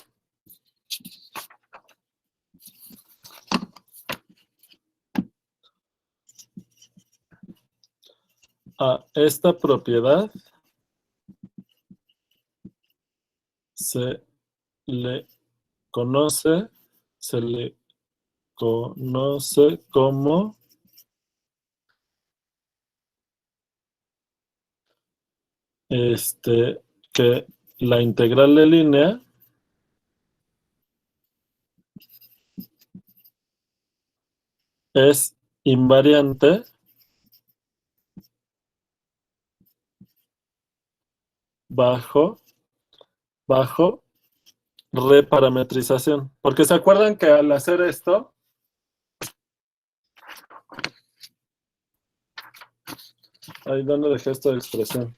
Speaker 1: A esta propiedad se le conoce como que la integral de línea es invariante bajo reparametrización. Porque se acuerdan que al hacer esto, ahí donde dejé esta expresión.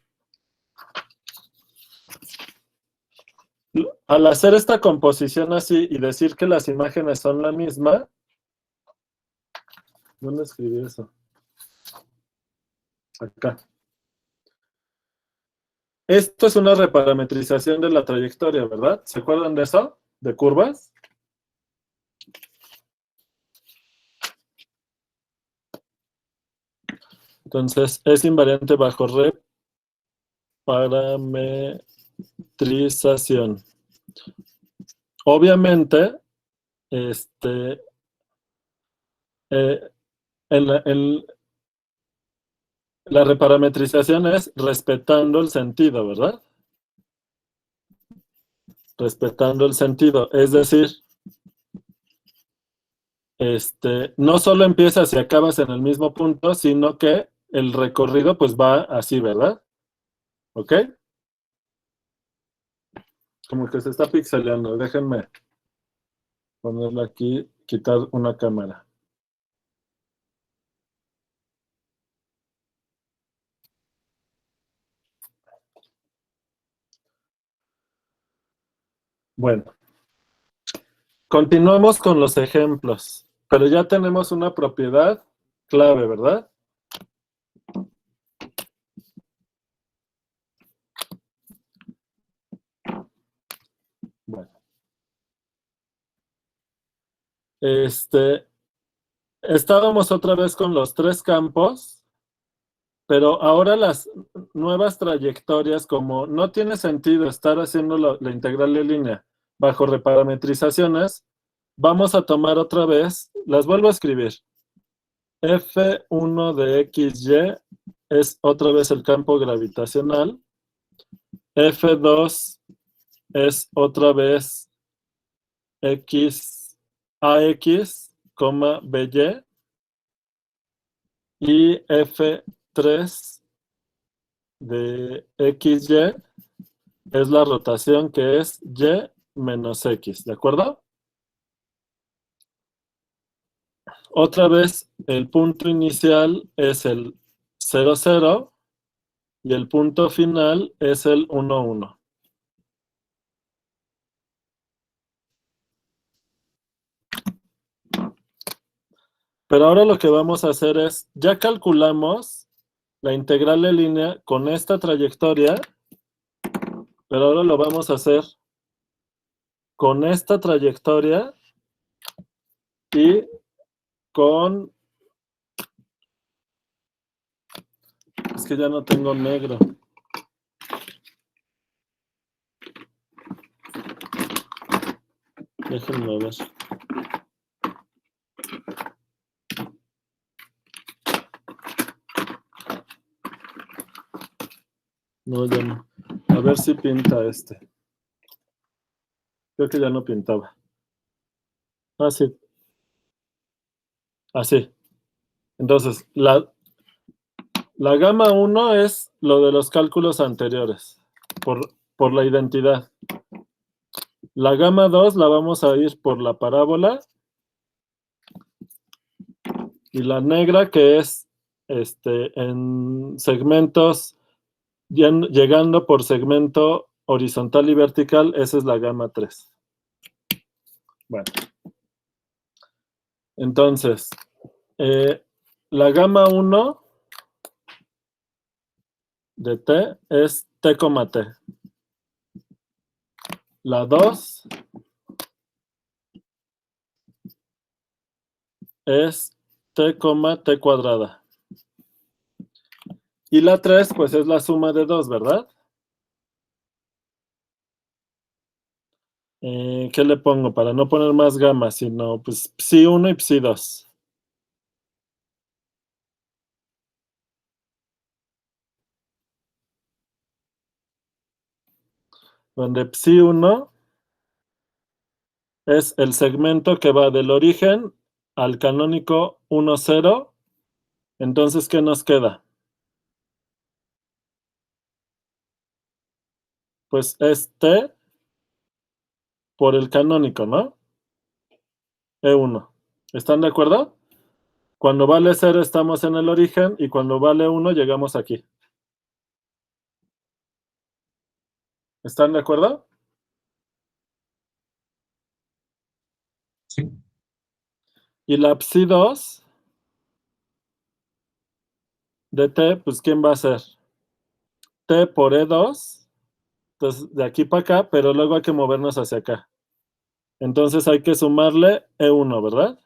Speaker 1: Al hacer esta composición así y decir que las imágenes son la misma, ¿dónde escribí eso? Acá. Esto es una reparametrización de la trayectoria, ¿verdad? ¿Se acuerdan de eso? ¿De curvas? Entonces, es invariante bajo reparametrización. Obviamente, la reparametrización es respetando el sentido, ¿verdad? Respetando el sentido. Es decir, no solo empiezas y acabas en el mismo punto, sino que el recorrido pues va así, ¿verdad? ¿Ok? Como que se está pixeleando. Déjenme ponerle aquí, quitar una cámara. Bueno, continuamos con los ejemplos, pero ya tenemos una propiedad clave, ¿verdad? Bueno. Estábamos otra vez con los tres campos, pero ahora las nuevas trayectorias, como no tiene sentido estar haciendo la integral de línea bajo reparametrizaciones, vamos a tomar otra vez, las vuelvo a escribir. F1 de XY es otra vez el campo gravitacional. F2 es otra vez AX, BY. Y F3 de XY es la rotación que es Y menos X, ¿de acuerdo? Otra vez, el punto inicial es el 0, 0 y el punto final es el 1, 1. Pero ahora lo que vamos a hacer es, ya calculamos la integral de línea con esta trayectoria, pero ahora lo vamos a hacer con esta trayectoria y con... Es que ya no tengo negro. Déjenme ver. No, ya no. A ver si pinta este. Creo que ya no pintaba. Ah, sí. Así. Entonces, la gama 1 es lo de los cálculos anteriores, por la identidad. La gama 2 la vamos a ir por la parábola. Y la negra, que es en segmentos, llegando por segmento horizontal y vertical, esa es la gama 3. Bueno. Entonces, la gama 1 de T es T, T. La 2 es T, T cuadrada. Y la 3, pues es la suma de 2, ¿verdad? ¿Qué le pongo? Para no poner más gamas, sino pues psi1 y psi2. Donde psi1 es el segmento que va del origen al canónico 1, 0. Entonces, ¿qué nos queda? Pues es T por el canónico, ¿no? E1. ¿Están de acuerdo? Cuando vale 0 estamos en el origen y cuando vale 1 llegamos aquí. ¿Están de acuerdo?
Speaker 3: Sí.
Speaker 1: Y la psi2 de T, pues ¿quién va a ser? T por E2. Entonces, de aquí para acá, pero luego hay que movernos hacia acá. Entonces hay que sumarle E1, ¿verdad?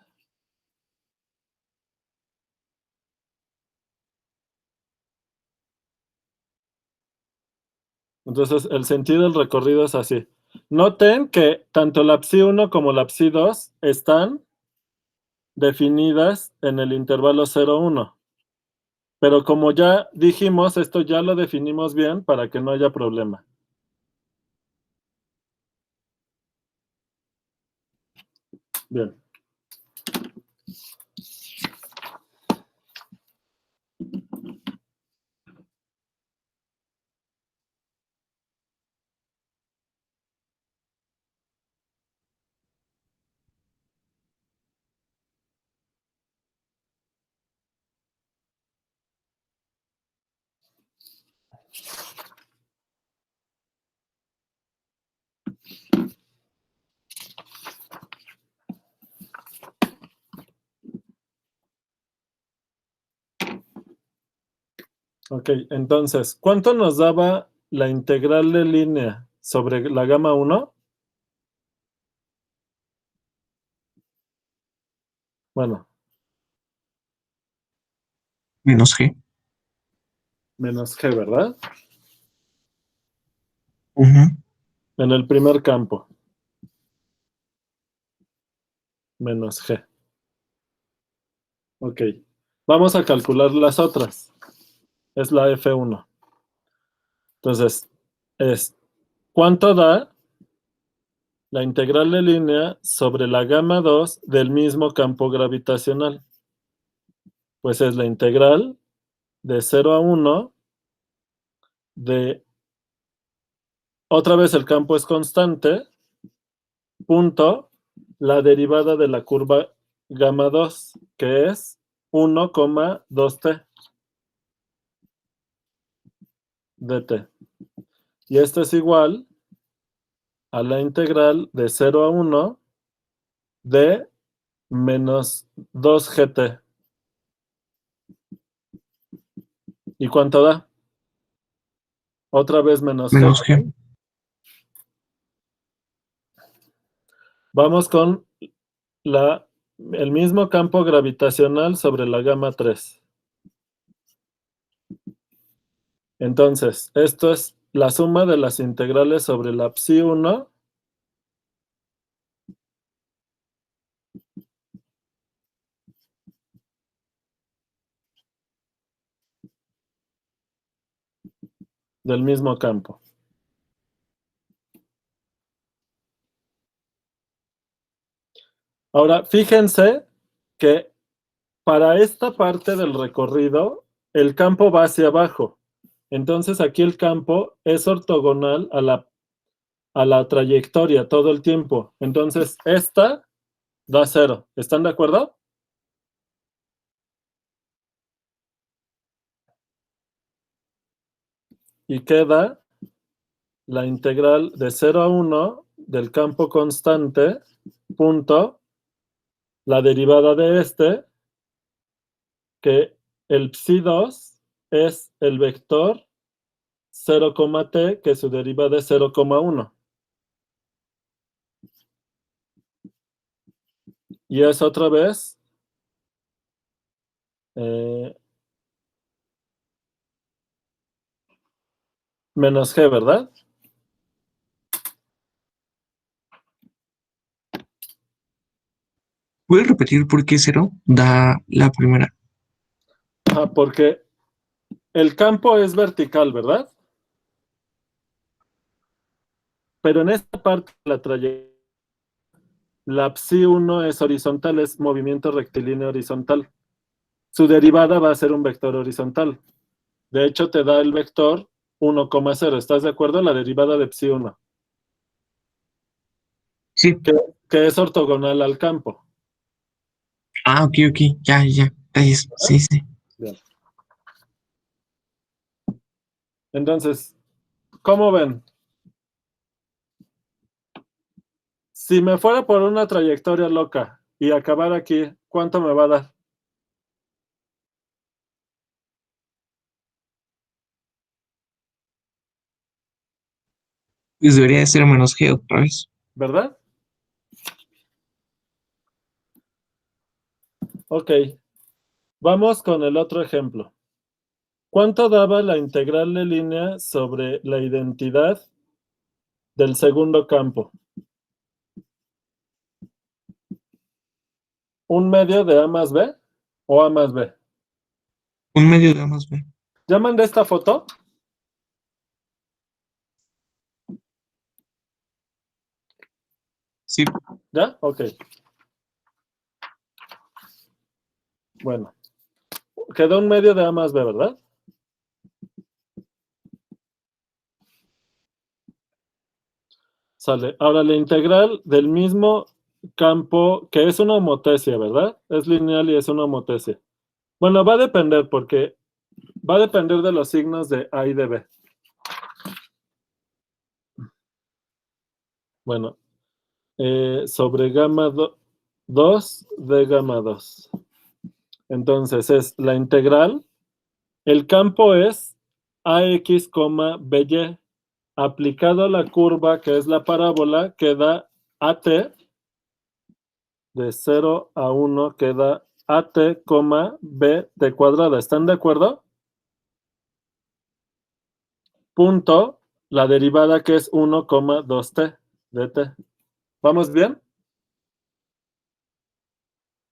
Speaker 1: Entonces, el sentido del recorrido es así. Noten que tanto la psi1 como la psi2 están definidas en el intervalo 0, 1. Pero como ya dijimos, esto ya lo definimos bien para que no haya problema. Bien. Ok, entonces, ¿cuánto nos daba la integral de línea sobre la gama 1? Bueno,
Speaker 3: Menos G.
Speaker 1: menos g, ¿verdad?
Speaker 3: Ujú.
Speaker 1: En el primer campo. Menos g. Ok. Vamos a calcular las otras. Es la F1. Entonces, ¿cuánto da la integral de línea sobre la gama 2 del mismo campo gravitacional? Pues es la integral de 0 a 1 de, otra vez el campo es constante, punto, la derivada de la curva gamma 2, que es 1,2t dt. Y esto es igual a la integral de 0 a 1 de menos 2gt. ¿Y cuánto da? Otra vez menos g.
Speaker 3: Menos G.
Speaker 1: Vamos con el mismo campo gravitacional sobre la gama 3. Entonces, esto es la suma de las integrales sobre la psi1 del mismo campo. Ahora, fíjense que para esta parte del recorrido, el campo va hacia abajo. Entonces, aquí el campo es ortogonal a la trayectoria todo el tiempo. Entonces, esta da 0. ¿Están de acuerdo? Y queda la integral de 0 a 1 del campo constante, punto, la derivada de este, que el psi2 es el vector 0,t, que su derivada es 0,1. Y es otra vez menos g, ¿verdad?
Speaker 3: ¿Puedes repetir por qué 0 da la primera?
Speaker 1: Porque el campo es vertical, ¿verdad? Pero en esta parte de la trayectoria, la psi1 es horizontal, es movimiento rectilíneo horizontal. Su derivada va a ser un vector horizontal. De hecho, te da el vector 1,0. ¿Estás de acuerdo? La derivada de psi1,
Speaker 3: Sí.
Speaker 1: que es ortogonal al campo.
Speaker 3: Ah, ok, ok. Ya, ya. Gracias. Sí, sí.
Speaker 1: Bien. Entonces, ¿cómo ven? Si me fuera por una trayectoria loca y acabar aquí, ¿cuánto me va a dar?
Speaker 3: Pues debería de ser menos G otra vez.
Speaker 1: ¿Verdad? Ok. Vamos con el otro ejemplo. ¿Cuánto daba la integral de línea sobre la identidad del segundo campo? un medio de A más B o A más B.
Speaker 3: Un medio de A más B.
Speaker 1: ¿Ya mandé esta foto?
Speaker 3: Sí,
Speaker 1: ¿Ya? Ok. Bueno. Quedó un medio de A más B, ¿verdad? Sale. Ahora la integral del mismo campo, que es una homotesia, ¿verdad? Es lineal y es una homotesia. Bueno, va a depender porque va a depender de los signos de A y de B. Bueno, sobre gamma 2 de gamma 2. Entonces es la integral. El campo es AX, BY. Aplicado a la curva, que es la parábola, queda AT. De 0 a 1 queda AT, B t cuadrada. ¿Están de acuerdo? Punto, la derivada que es 1,2t de t. ¿Vamos bien?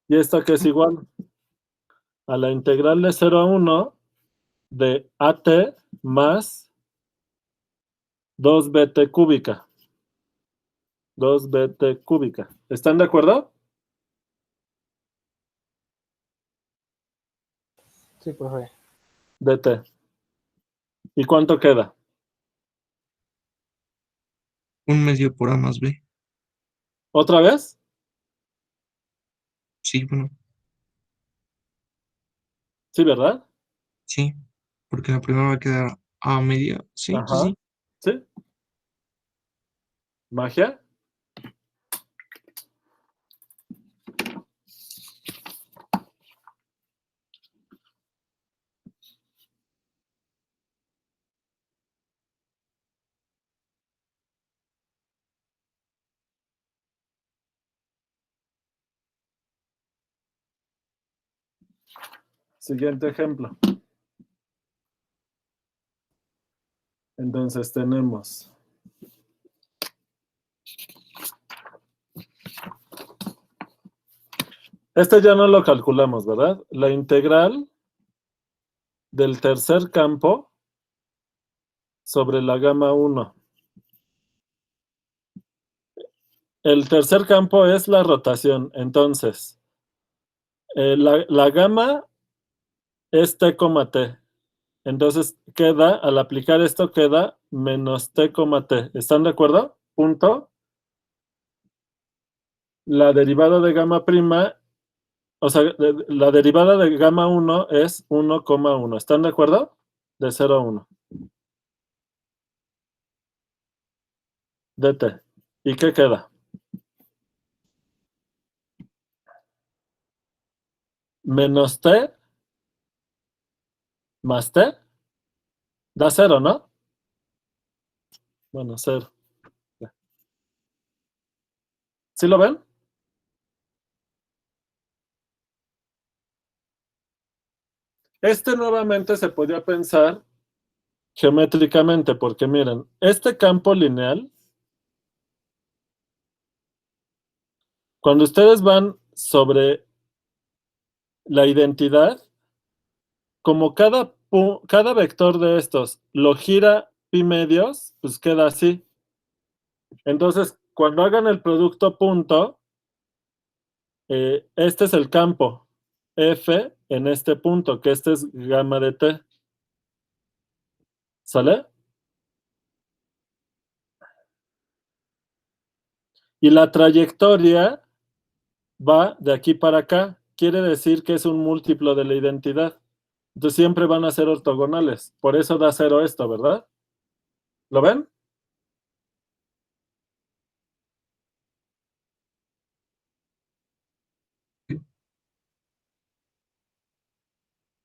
Speaker 1: Y esto que es igual a la integral de 0 a 1 de AT más 2bt cúbica. 2bt cúbica. ¿Están de acuerdo?
Speaker 2: Sí, profe.
Speaker 1: dt. ¿Y cuánto queda?
Speaker 3: un medio por A más B.
Speaker 1: ¿Otra vez?
Speaker 3: Sí, bueno,
Speaker 1: Sí, ¿verdad?
Speaker 3: sí. Porque la primera va a quedar A media. Sí, sí,
Speaker 1: Ajá.
Speaker 3: sí.
Speaker 1: ¿Sí? ¿Magia? Siguiente ejemplo. Entonces tenemos este ya no lo calculamos, ¿verdad? La integral del tercer campo sobre la gamma 1. El tercer campo es la rotación, entonces la gamma es t, t. Entonces queda, al aplicar esto, queda menos t, t. ¿Están de acuerdo? Punto. La derivada de gamma prima, o sea, la derivada de gamma 1 es 1,1. ¿Están de acuerdo? De 0 a 1. dt. ¿Y qué queda? Menos t más t da 0, ¿no? Bueno, 0. ¿Sí lo ven? Este nuevamente se podía pensar geométricamente, porque miren, este campo lineal, cuando ustedes van sobre la identidad, como cada vector de estos lo gira pi medios, pues queda así. Entonces, cuando hagan el producto punto, este es el campo F en este punto, que este es gamma de t. ¿Sale? Y la trayectoria va de aquí para acá. Quiere decir que es un múltiplo de la identidad. Entonces siempre van a ser ortogonales. Por eso da 0 esto, ¿verdad? ¿Lo ven?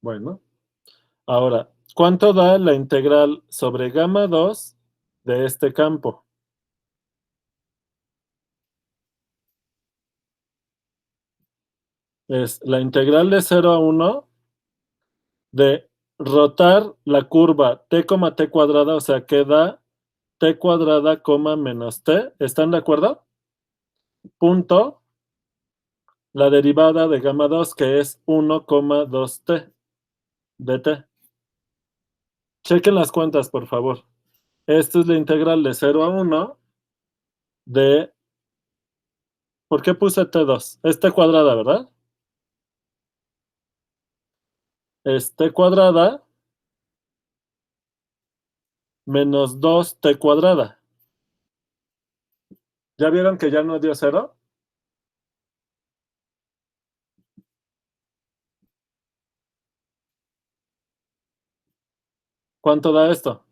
Speaker 1: Bueno. Ahora, ¿cuánto da la integral sobre gamma 2 de este campo? Es la integral de 0 a 1 de rotar la curva t, t cuadrada, o sea, que da t cuadrada, menos t. ¿Están de acuerdo? Punto. la derivada de gamma 2, que es 1,2t dt. Chequen las cuentas, por favor. Esta es la integral de 0 a 1 de... ¿Por qué puse t2? Es t cuadrada, ¿verdad? Es t cuadrada menos 2t cuadrada. ¿Ya vieron que ya no dio 0? ¿Cuánto da esto?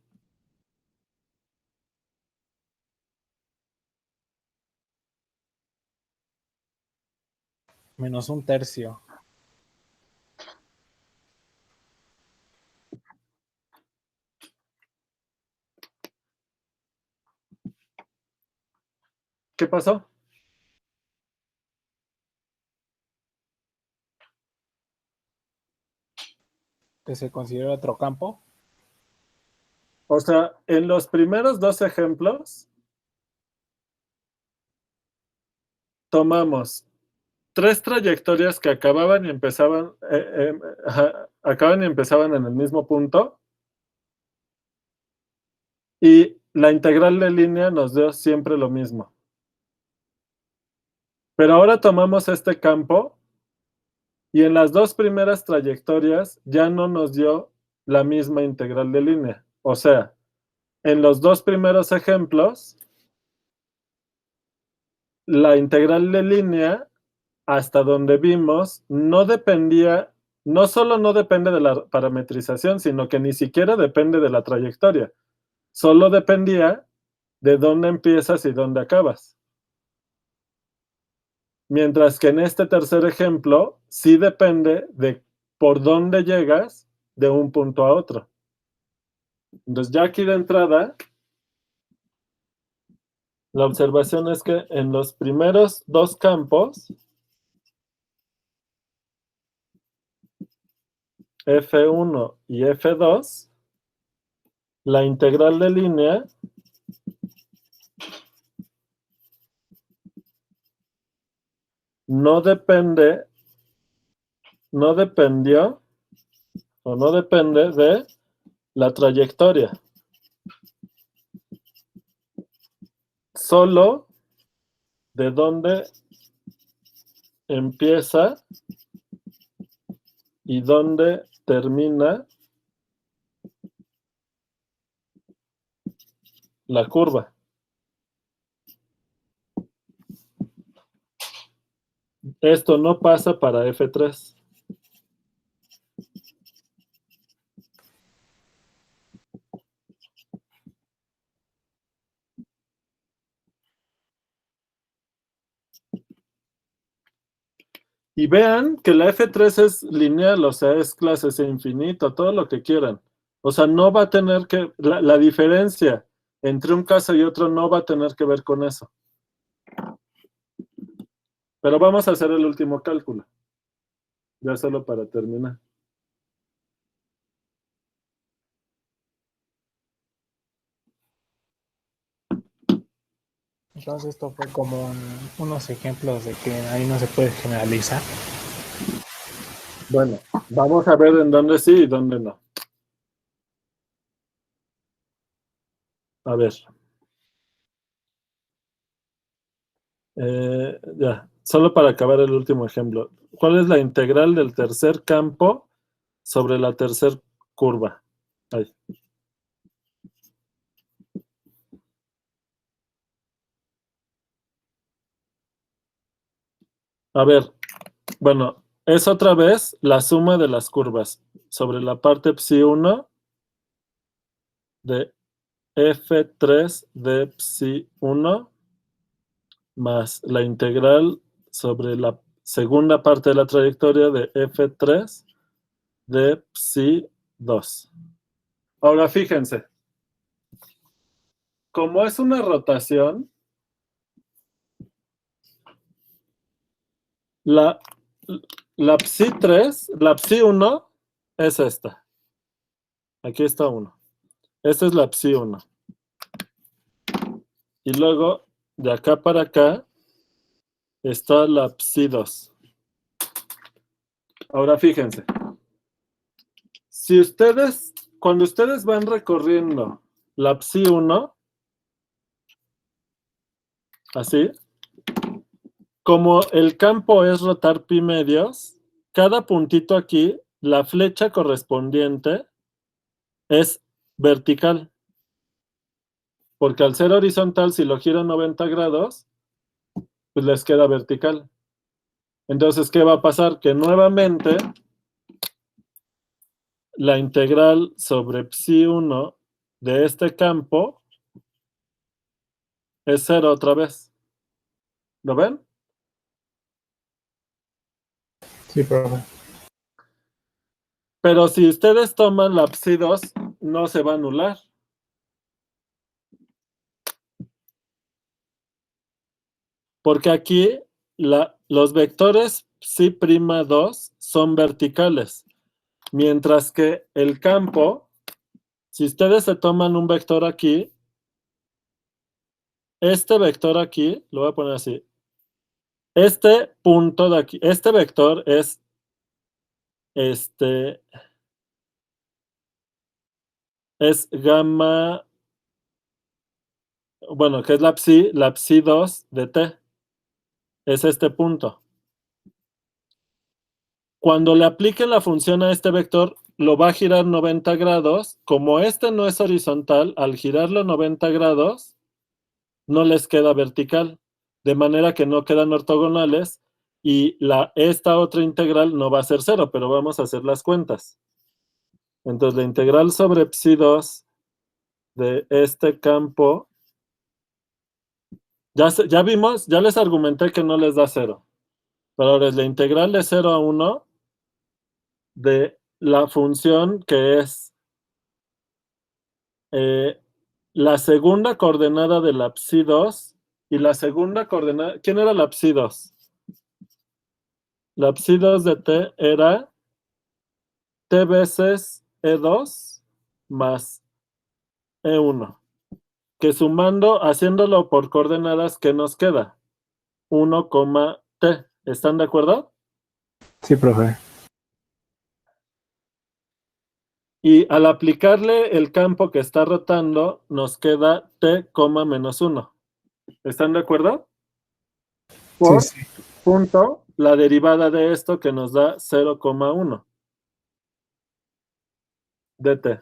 Speaker 2: Menos un tercio.
Speaker 1: ¿Qué pasó?
Speaker 2: Que se considera otro campo.
Speaker 1: O sea, en los primeros dos ejemplos, tomamos 3 trayectorias que acababan y empezaban, acaban y empezaban en el mismo punto, y la integral de línea nos dio siempre lo mismo. Pero ahora tomamos este campo, y en las dos primeras trayectorias ya no nos dio la misma integral de línea. O sea, en los dos primeros ejemplos, la integral de línea, hasta donde vimos, no dependía, no solo no depende de la parametrización, sino que ni siquiera depende de la trayectoria. Solo dependía de dónde empiezas y dónde acabas. Mientras que en este tercer ejemplo, sí depende de por dónde llegas de un punto a otro. Entonces, ya aquí de entrada, la observación es que en los primeros dos campos, F1 y F2, la integral de línea no depende, no dependió o no depende de la trayectoria. Solo de dónde empieza y dónde termina la curva. Esto no pasa para F3. Y vean que la F3 es lineal, o sea, es clases e infinito, todo lo que quieran. O sea, no va a tener que, la diferencia entre un caso y otro no va a tener que ver con eso. Pero vamos a hacer el último cálculo. Ya solo para terminar.
Speaker 2: Entonces esto fue como unos ejemplos de que ahí no se puede generalizar.
Speaker 1: Bueno, vamos a ver en dónde sí y dónde no. A ver. Ya, solo para acabar el último ejemplo. ¿Cuál es la integral del tercer campo sobre la tercera curva? Ahí. A ver, bueno, es otra vez la suma de las curvas sobre la parte psi1 de F3 de psi1 más la integral sobre la segunda parte de la trayectoria de F3 de psi2. Ahora fíjense, como es una rotación, la psi3, la psi1 es esta. Aquí está 1. Esta es la psi1. Y luego, de acá para acá, está la psi2. Ahora fíjense. Cuando ustedes van recorriendo la psi1, así, como el campo es rotar pi medios, cada puntito aquí, la flecha correspondiente es vertical. Porque al ser horizontal, si lo giran 90 grados, pues les queda vertical. Entonces, ¿qué va a pasar? Que nuevamente la integral sobre psi1 de este campo es 0 otra vez. ¿Lo ven?
Speaker 2: Sí, profe.
Speaker 1: Pero si ustedes toman la psi2, no se va a anular. Porque aquí los vectores psi'2 son verticales. Mientras que el campo, si ustedes se toman un vector aquí, este vector aquí, lo voy a poner así. Este punto de aquí, este vector es gamma, bueno, que es la psi2 de t. Es este punto. Cuando le apliquen la función a este vector, lo va a girar 90 grados. Como este no es horizontal, al girarlo 90 grados, no les queda vertical. De manera que no quedan ortogonales y esta otra integral no va a ser 0, pero vamos a hacer las cuentas. Entonces la integral sobre psi2 de este campo, ya vimos, ya les argumenté que no les da 0. Pero ahora es la integral de 0 a 1 de la función que es la segunda coordenada de la psi2 y la segunda coordenada. ¿Quién era la psi2? La psi2 de t era t veces e2 más e1. Que sumando, haciéndolo por coordenadas, ¿qué nos queda? 1, t. ¿Están de acuerdo?
Speaker 2: Sí, profe.
Speaker 1: Y al aplicarle el campo que está rotando, nos queda t, menos 1. ¿Están de acuerdo?
Speaker 2: Sí,
Speaker 1: Por
Speaker 2: sí.
Speaker 1: punto, la derivada de esto que nos da 0,1 de t.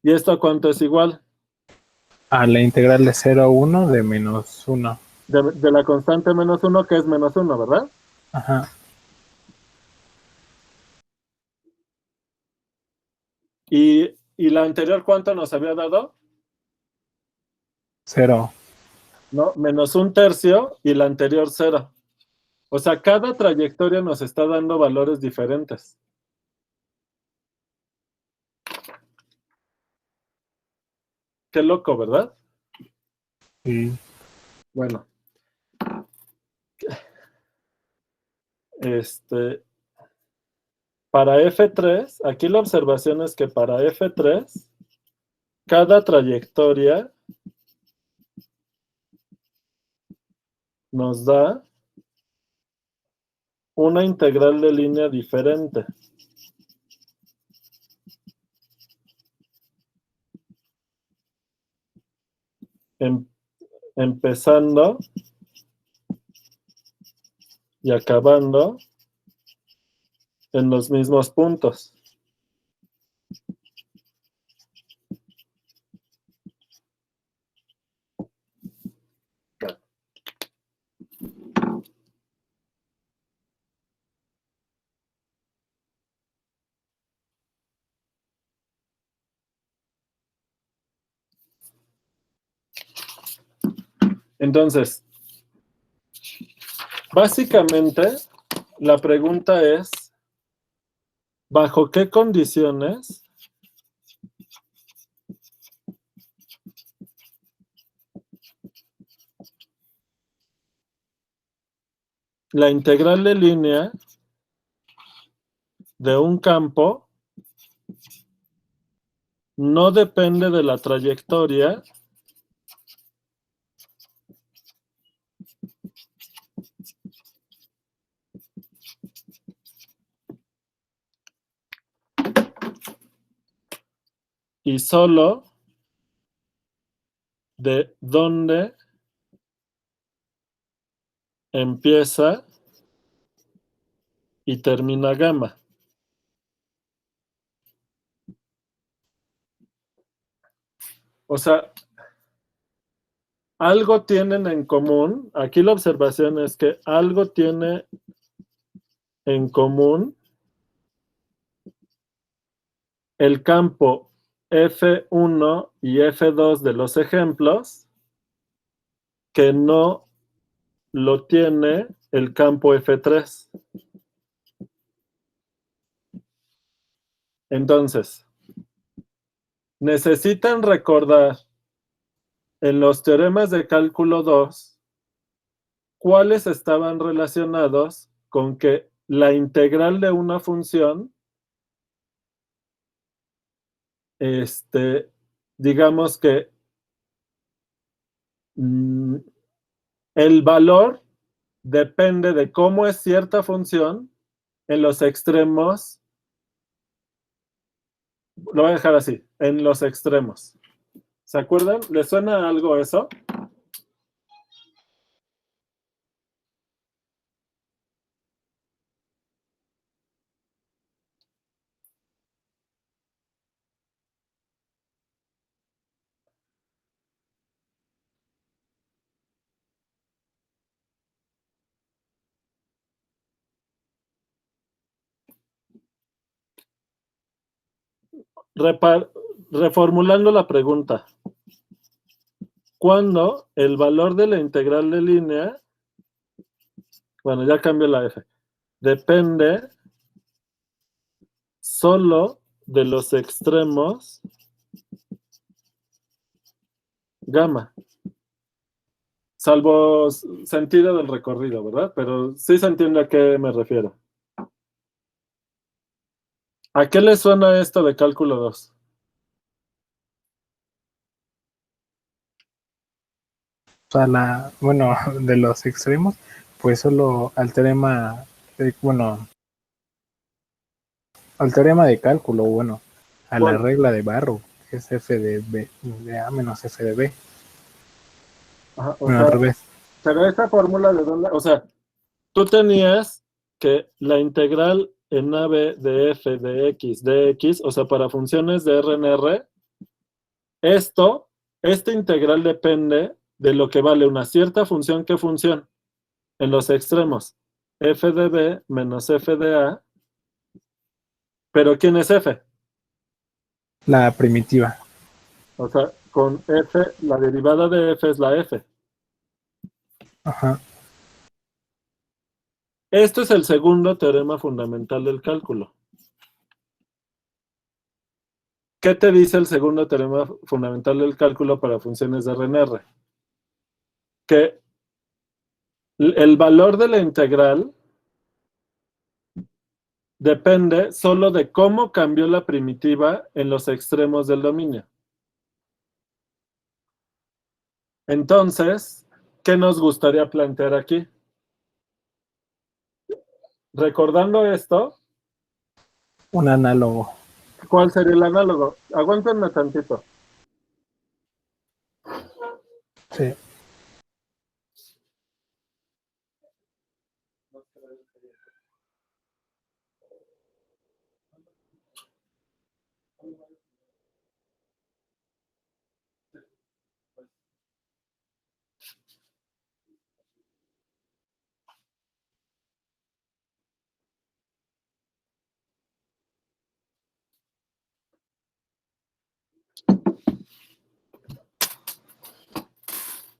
Speaker 1: ¿Y esto a cuánto es igual?
Speaker 2: A la integral de 0 a 1 de menos 1.
Speaker 1: De la constante menos 1, que es menos 1, ¿verdad?
Speaker 2: Ajá.
Speaker 1: ¿Y la anterior cuánto nos había dado?
Speaker 2: 0.
Speaker 1: No, menos 1/3 y la anterior 0. O sea, cada trayectoria nos está dando valores diferentes. Qué loco, ¿verdad?
Speaker 2: Sí.
Speaker 1: Bueno, para F3, aquí la observación es que para F3, cada trayectoria nos da una integral de línea diferente. Empezando y acabando en los mismos puntos. Entonces, básicamente, la pregunta es, ¿bajo qué condiciones la integral de línea de un campo no depende de la trayectoria y solo de dónde empieza y termina gamma. O sea, algo tienen en común. Aquí la observación es que algo tiene en común el campo F1 y F2 de los ejemplos que no lo tiene el campo F3. Entonces, necesitan recordar en los teoremas de cálculo 2 cuáles estaban relacionados con que la integral de una función, digamos que el valor depende de cómo es cierta función en los extremos. Lo voy a dejar así, en los extremos. ¿Se acuerdan? ¿Les suena algo eso? Reformulando la pregunta. ¿Cuándo el valor de la integral de línea, bueno, ya cambió la f, depende solo de los extremos gamma? Salvo sentido del recorrido, ¿verdad? Pero sí se entiende a qué me refiero. ¿A qué le suena esto de cálculo 2?
Speaker 2: O sea, bueno, de los extremos, pues solo al teorema, bueno, al teorema de cálculo, bueno, a la
Speaker 1: ¿Cuál?
Speaker 2: regla de Barrow, que es f de b, de a menos f de b.
Speaker 1: Ajá, o
Speaker 2: Bueno, al
Speaker 1: sea,
Speaker 2: revés.
Speaker 1: pero esta fórmula de dónde, o sea, tú tenías que la integral en AB de f de x, o sea, para funciones de R en R, esta integral depende de lo que vale una cierta función. ¿Qué función? En los extremos, f de b menos f de a. ¿Pero quién es f?
Speaker 2: La primitiva.
Speaker 1: O sea, con f, la derivada de f es la f.
Speaker 2: Ajá.
Speaker 1: Esto es el segundo teorema fundamental del cálculo. ¿Qué te dice el segundo teorema fundamental del cálculo para funciones de R en R? Que el valor de la integral depende solo de cómo cambió la primitiva en los extremos del dominio. Entonces, ¿qué nos gustaría plantear aquí? Recordando esto,
Speaker 2: Un análogo.
Speaker 1: ¿cuál sería el análogo? Aguántenme tantito.
Speaker 2: Sí.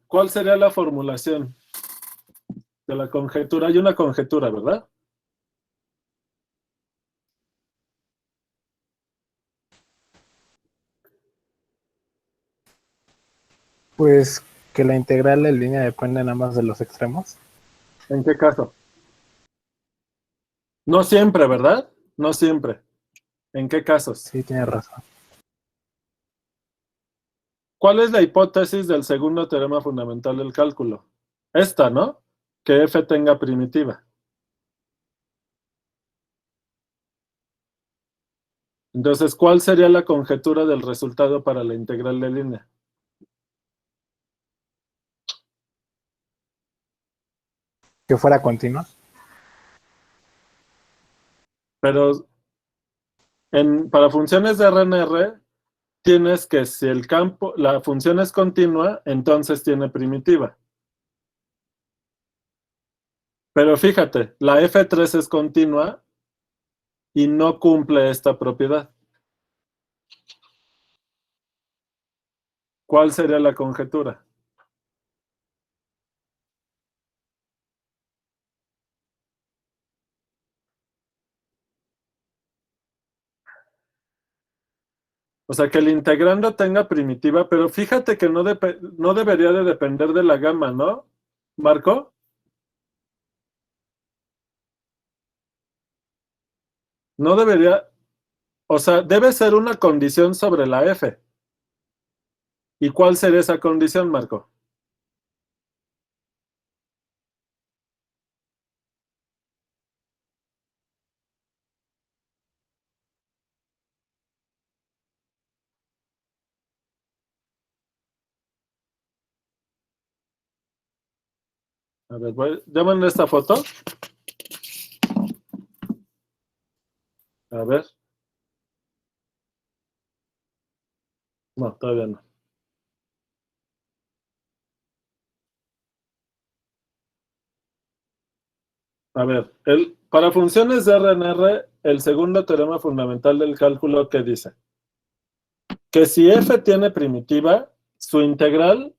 Speaker 1: ¿Cuál sería la formulación de la conjetura? Hay una conjetura, ¿verdad?
Speaker 2: Pues que la integral de línea depende nada más de los extremos.
Speaker 1: ¿En qué caso? No siempre, ¿verdad? No siempre. ¿En qué casos?
Speaker 2: Sí, tiene razón.
Speaker 1: ¿Cuál es la hipótesis del segundo teorema fundamental del cálculo? Esta, ¿no? Que f tenga primitiva. Entonces, ¿cuál sería la conjetura del resultado para la integral de línea?
Speaker 2: Que fuera continua.
Speaker 1: Pero para funciones de RNR, tienes que si la función es continua, entonces tiene primitiva. Pero fíjate, la F3 es continua y no cumple esta propiedad. ¿Cuál sería la conjetura? O sea, que el integrando tenga primitiva, pero fíjate que no debería de depender de la gama, ¿no, Marco? No debería, o sea, debe ser una condición sobre la F. ¿Y cuál sería esa condición, Marco? A ver, ¿llaman esta foto? A ver. No, todavía no. A ver, para funciones de RNR, el segundo teorema fundamental del cálculo que dice que si f tiene primitiva, su integral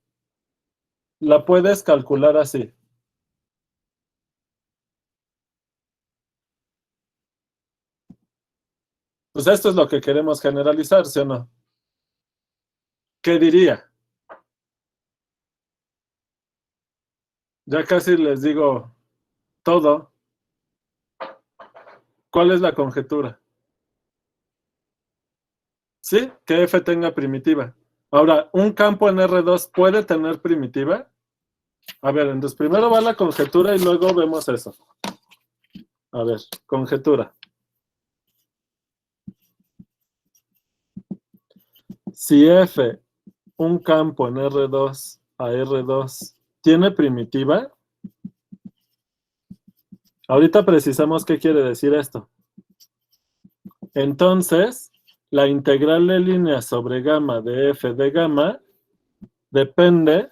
Speaker 1: la puedes calcular así. Pues esto es lo que queremos generalizar, ¿sí o no? ¿Qué diría? Ya casi les digo todo. ¿Cuál es la conjetura? Sí, que f tenga primitiva. Ahora, ¿un campo en R2 puede tener primitiva? A ver, entonces primero va la conjetura y luego vemos eso. A ver, conjetura. Si f, un campo en R2 a R2, tiene primitiva, ahorita precisamos qué quiere decir esto. Entonces, la integral de línea sobre gamma de f de gamma depende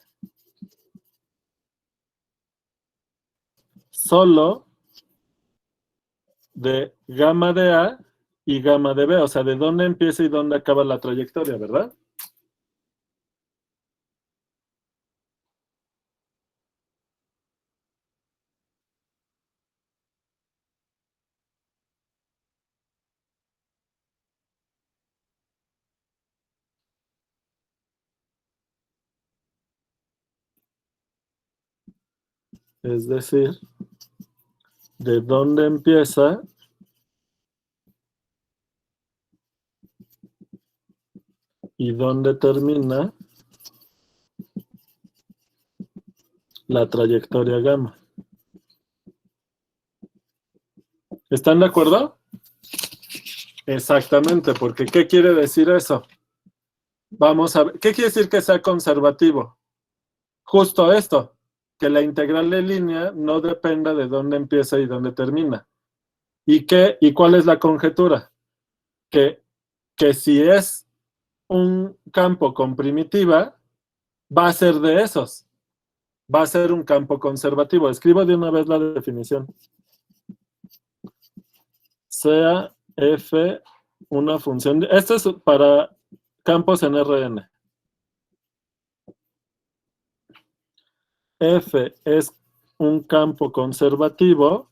Speaker 1: solo de gamma de A y gamma de B, o sea, de dónde empieza y dónde acaba la trayectoria, ¿verdad? Es decir, de dónde empieza y dónde termina la trayectoria gamma. ¿Están de acuerdo? Exactamente, porque ¿qué quiere decir eso? Vamos a ver, ¿qué quiere decir que sea conservativo? Justo esto, que la integral de línea no dependa de dónde empieza y dónde termina. ¿Y cuál es la conjetura? Que si es un campo con primitiva, va a ser de esos. Va a ser un campo conservativo. Escribo de una vez la definición. Sea f una función. Esto es para campos en Rn. F es un campo conservativo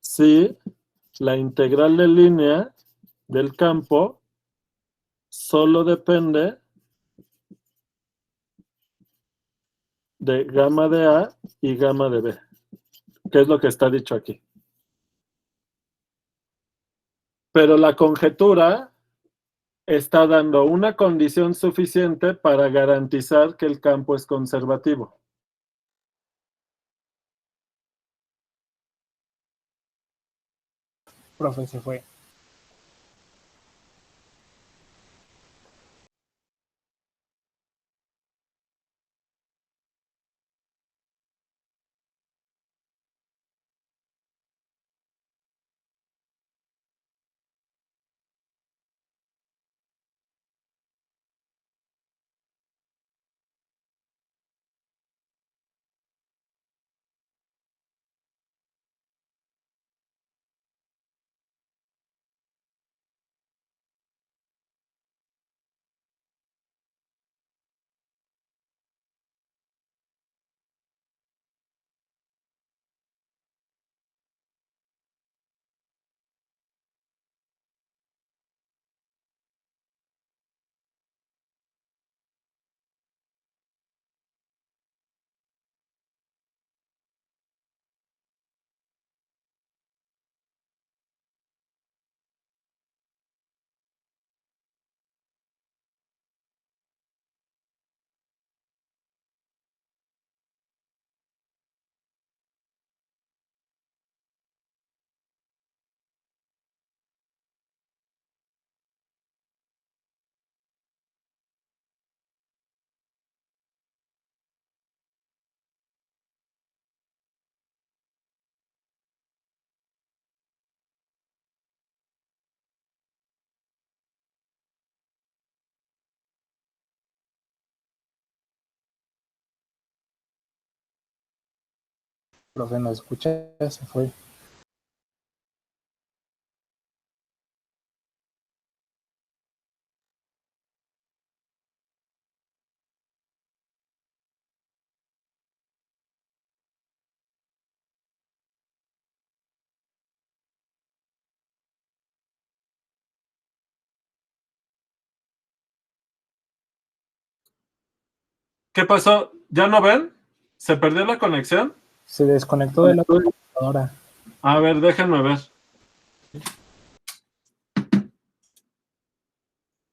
Speaker 1: si la integral de línea del campo solo depende de gamma de A y gamma de B, que es lo que está dicho aquí. Pero la conjetura está dando una condición suficiente para garantizar que el campo es conservativo.
Speaker 2: Profe, se fue. Profe, ¿nos escucha? Se fue.
Speaker 1: ¿Qué pasó? ¿Ya no ven? ¿Se perdió la conexión?
Speaker 2: Se desconectó de la computadora.
Speaker 1: A ver, déjenme ver.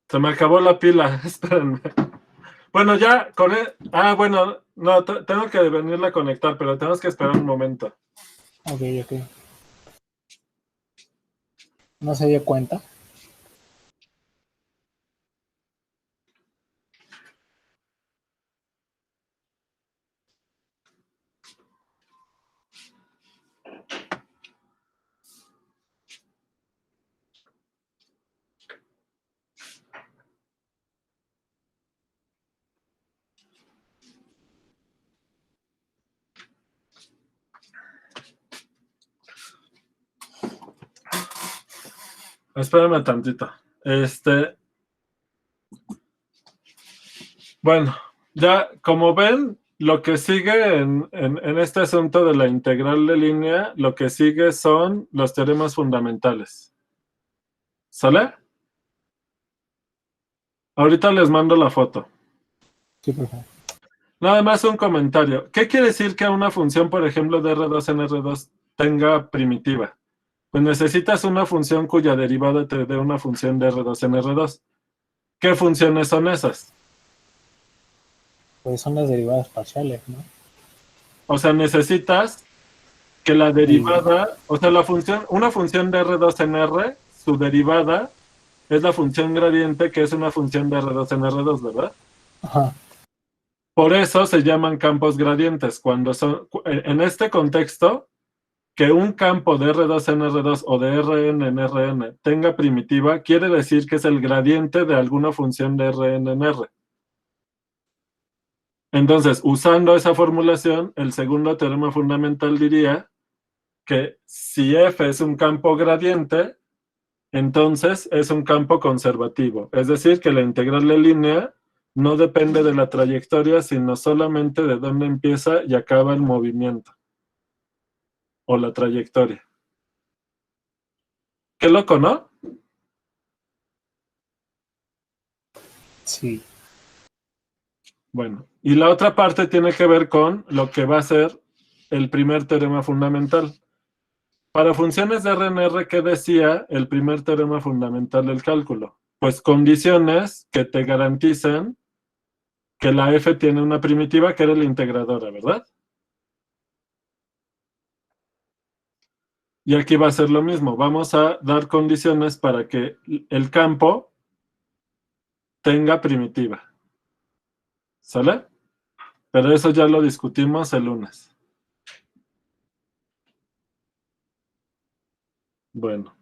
Speaker 1: Se me acabó la pila, espérenme. Bueno, ya con bueno, no, tengo que venirla a conectar, pero tenemos que esperar un momento.
Speaker 2: Ok. ¿No se dio cuenta?
Speaker 1: Espérame tantito. Bueno, ya como ven, lo que sigue en este asunto de la integral de línea, lo que sigue son los teoremas fundamentales. ¿Sale? Ahorita les mando la foto.
Speaker 2: Sí, por favor.
Speaker 1: Nada más un comentario. ¿Qué quiere decir que una función, por ejemplo, de R2 en R2 tenga primitiva? Pues necesitas una función cuya derivada te dé una función de R2 en R2. ¿Qué funciones son esas?
Speaker 2: Pues son las derivadas parciales, ¿no?
Speaker 1: O sea, necesitas que la derivada, o sea, una función de R2 en R, su derivada es la función gradiente, que es una función de R2 en R2, ¿verdad?
Speaker 2: Ajá.
Speaker 1: Por eso se llaman campos gradientes. Cuando son, en este contexto, que un campo de R2 en R2 o de Rn en Rn tenga primitiva, quiere decir que es el gradiente de alguna función de Rn en R. Entonces, usando esa formulación, el segundo teorema fundamental diría que si f es un campo gradiente, entonces es un campo conservativo. Es decir, que la integral de línea no depende de la trayectoria, sino solamente de dónde empieza y acaba el movimiento o la trayectoria. Qué loco, ¿no?
Speaker 2: Sí.
Speaker 1: Bueno, y la otra parte tiene que ver con lo que va a ser el primer teorema fundamental. Para funciones de RNR, ¿qué decía el primer teorema fundamental del cálculo? Pues condiciones que te garanticen que la f tiene una primitiva que era la integradora, ¿verdad? Y aquí va a ser lo mismo. Vamos a dar condiciones para que el campo tenga primitiva. ¿Sale? Pero eso ya lo discutimos el lunes. Bueno.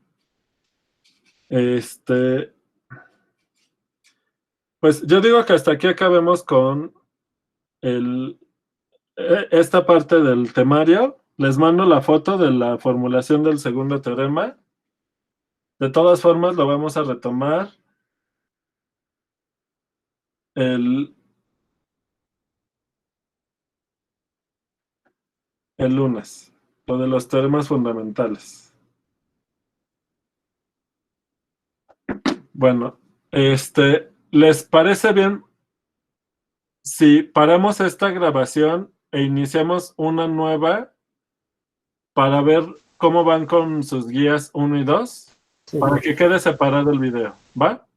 Speaker 1: Pues yo digo que hasta aquí acabemos con esta parte del temario. Les mando la foto de la formulación del segundo teorema. De todas formas, lo vamos a retomar el lunes. Lo de los teoremas fundamentales. Bueno, ¿les parece bien si paramos esta grabación e iniciamos una nueva para ver cómo van con sus guías 1 y 2?
Speaker 2: Sí,
Speaker 1: Para que quede separado el video, ¿va?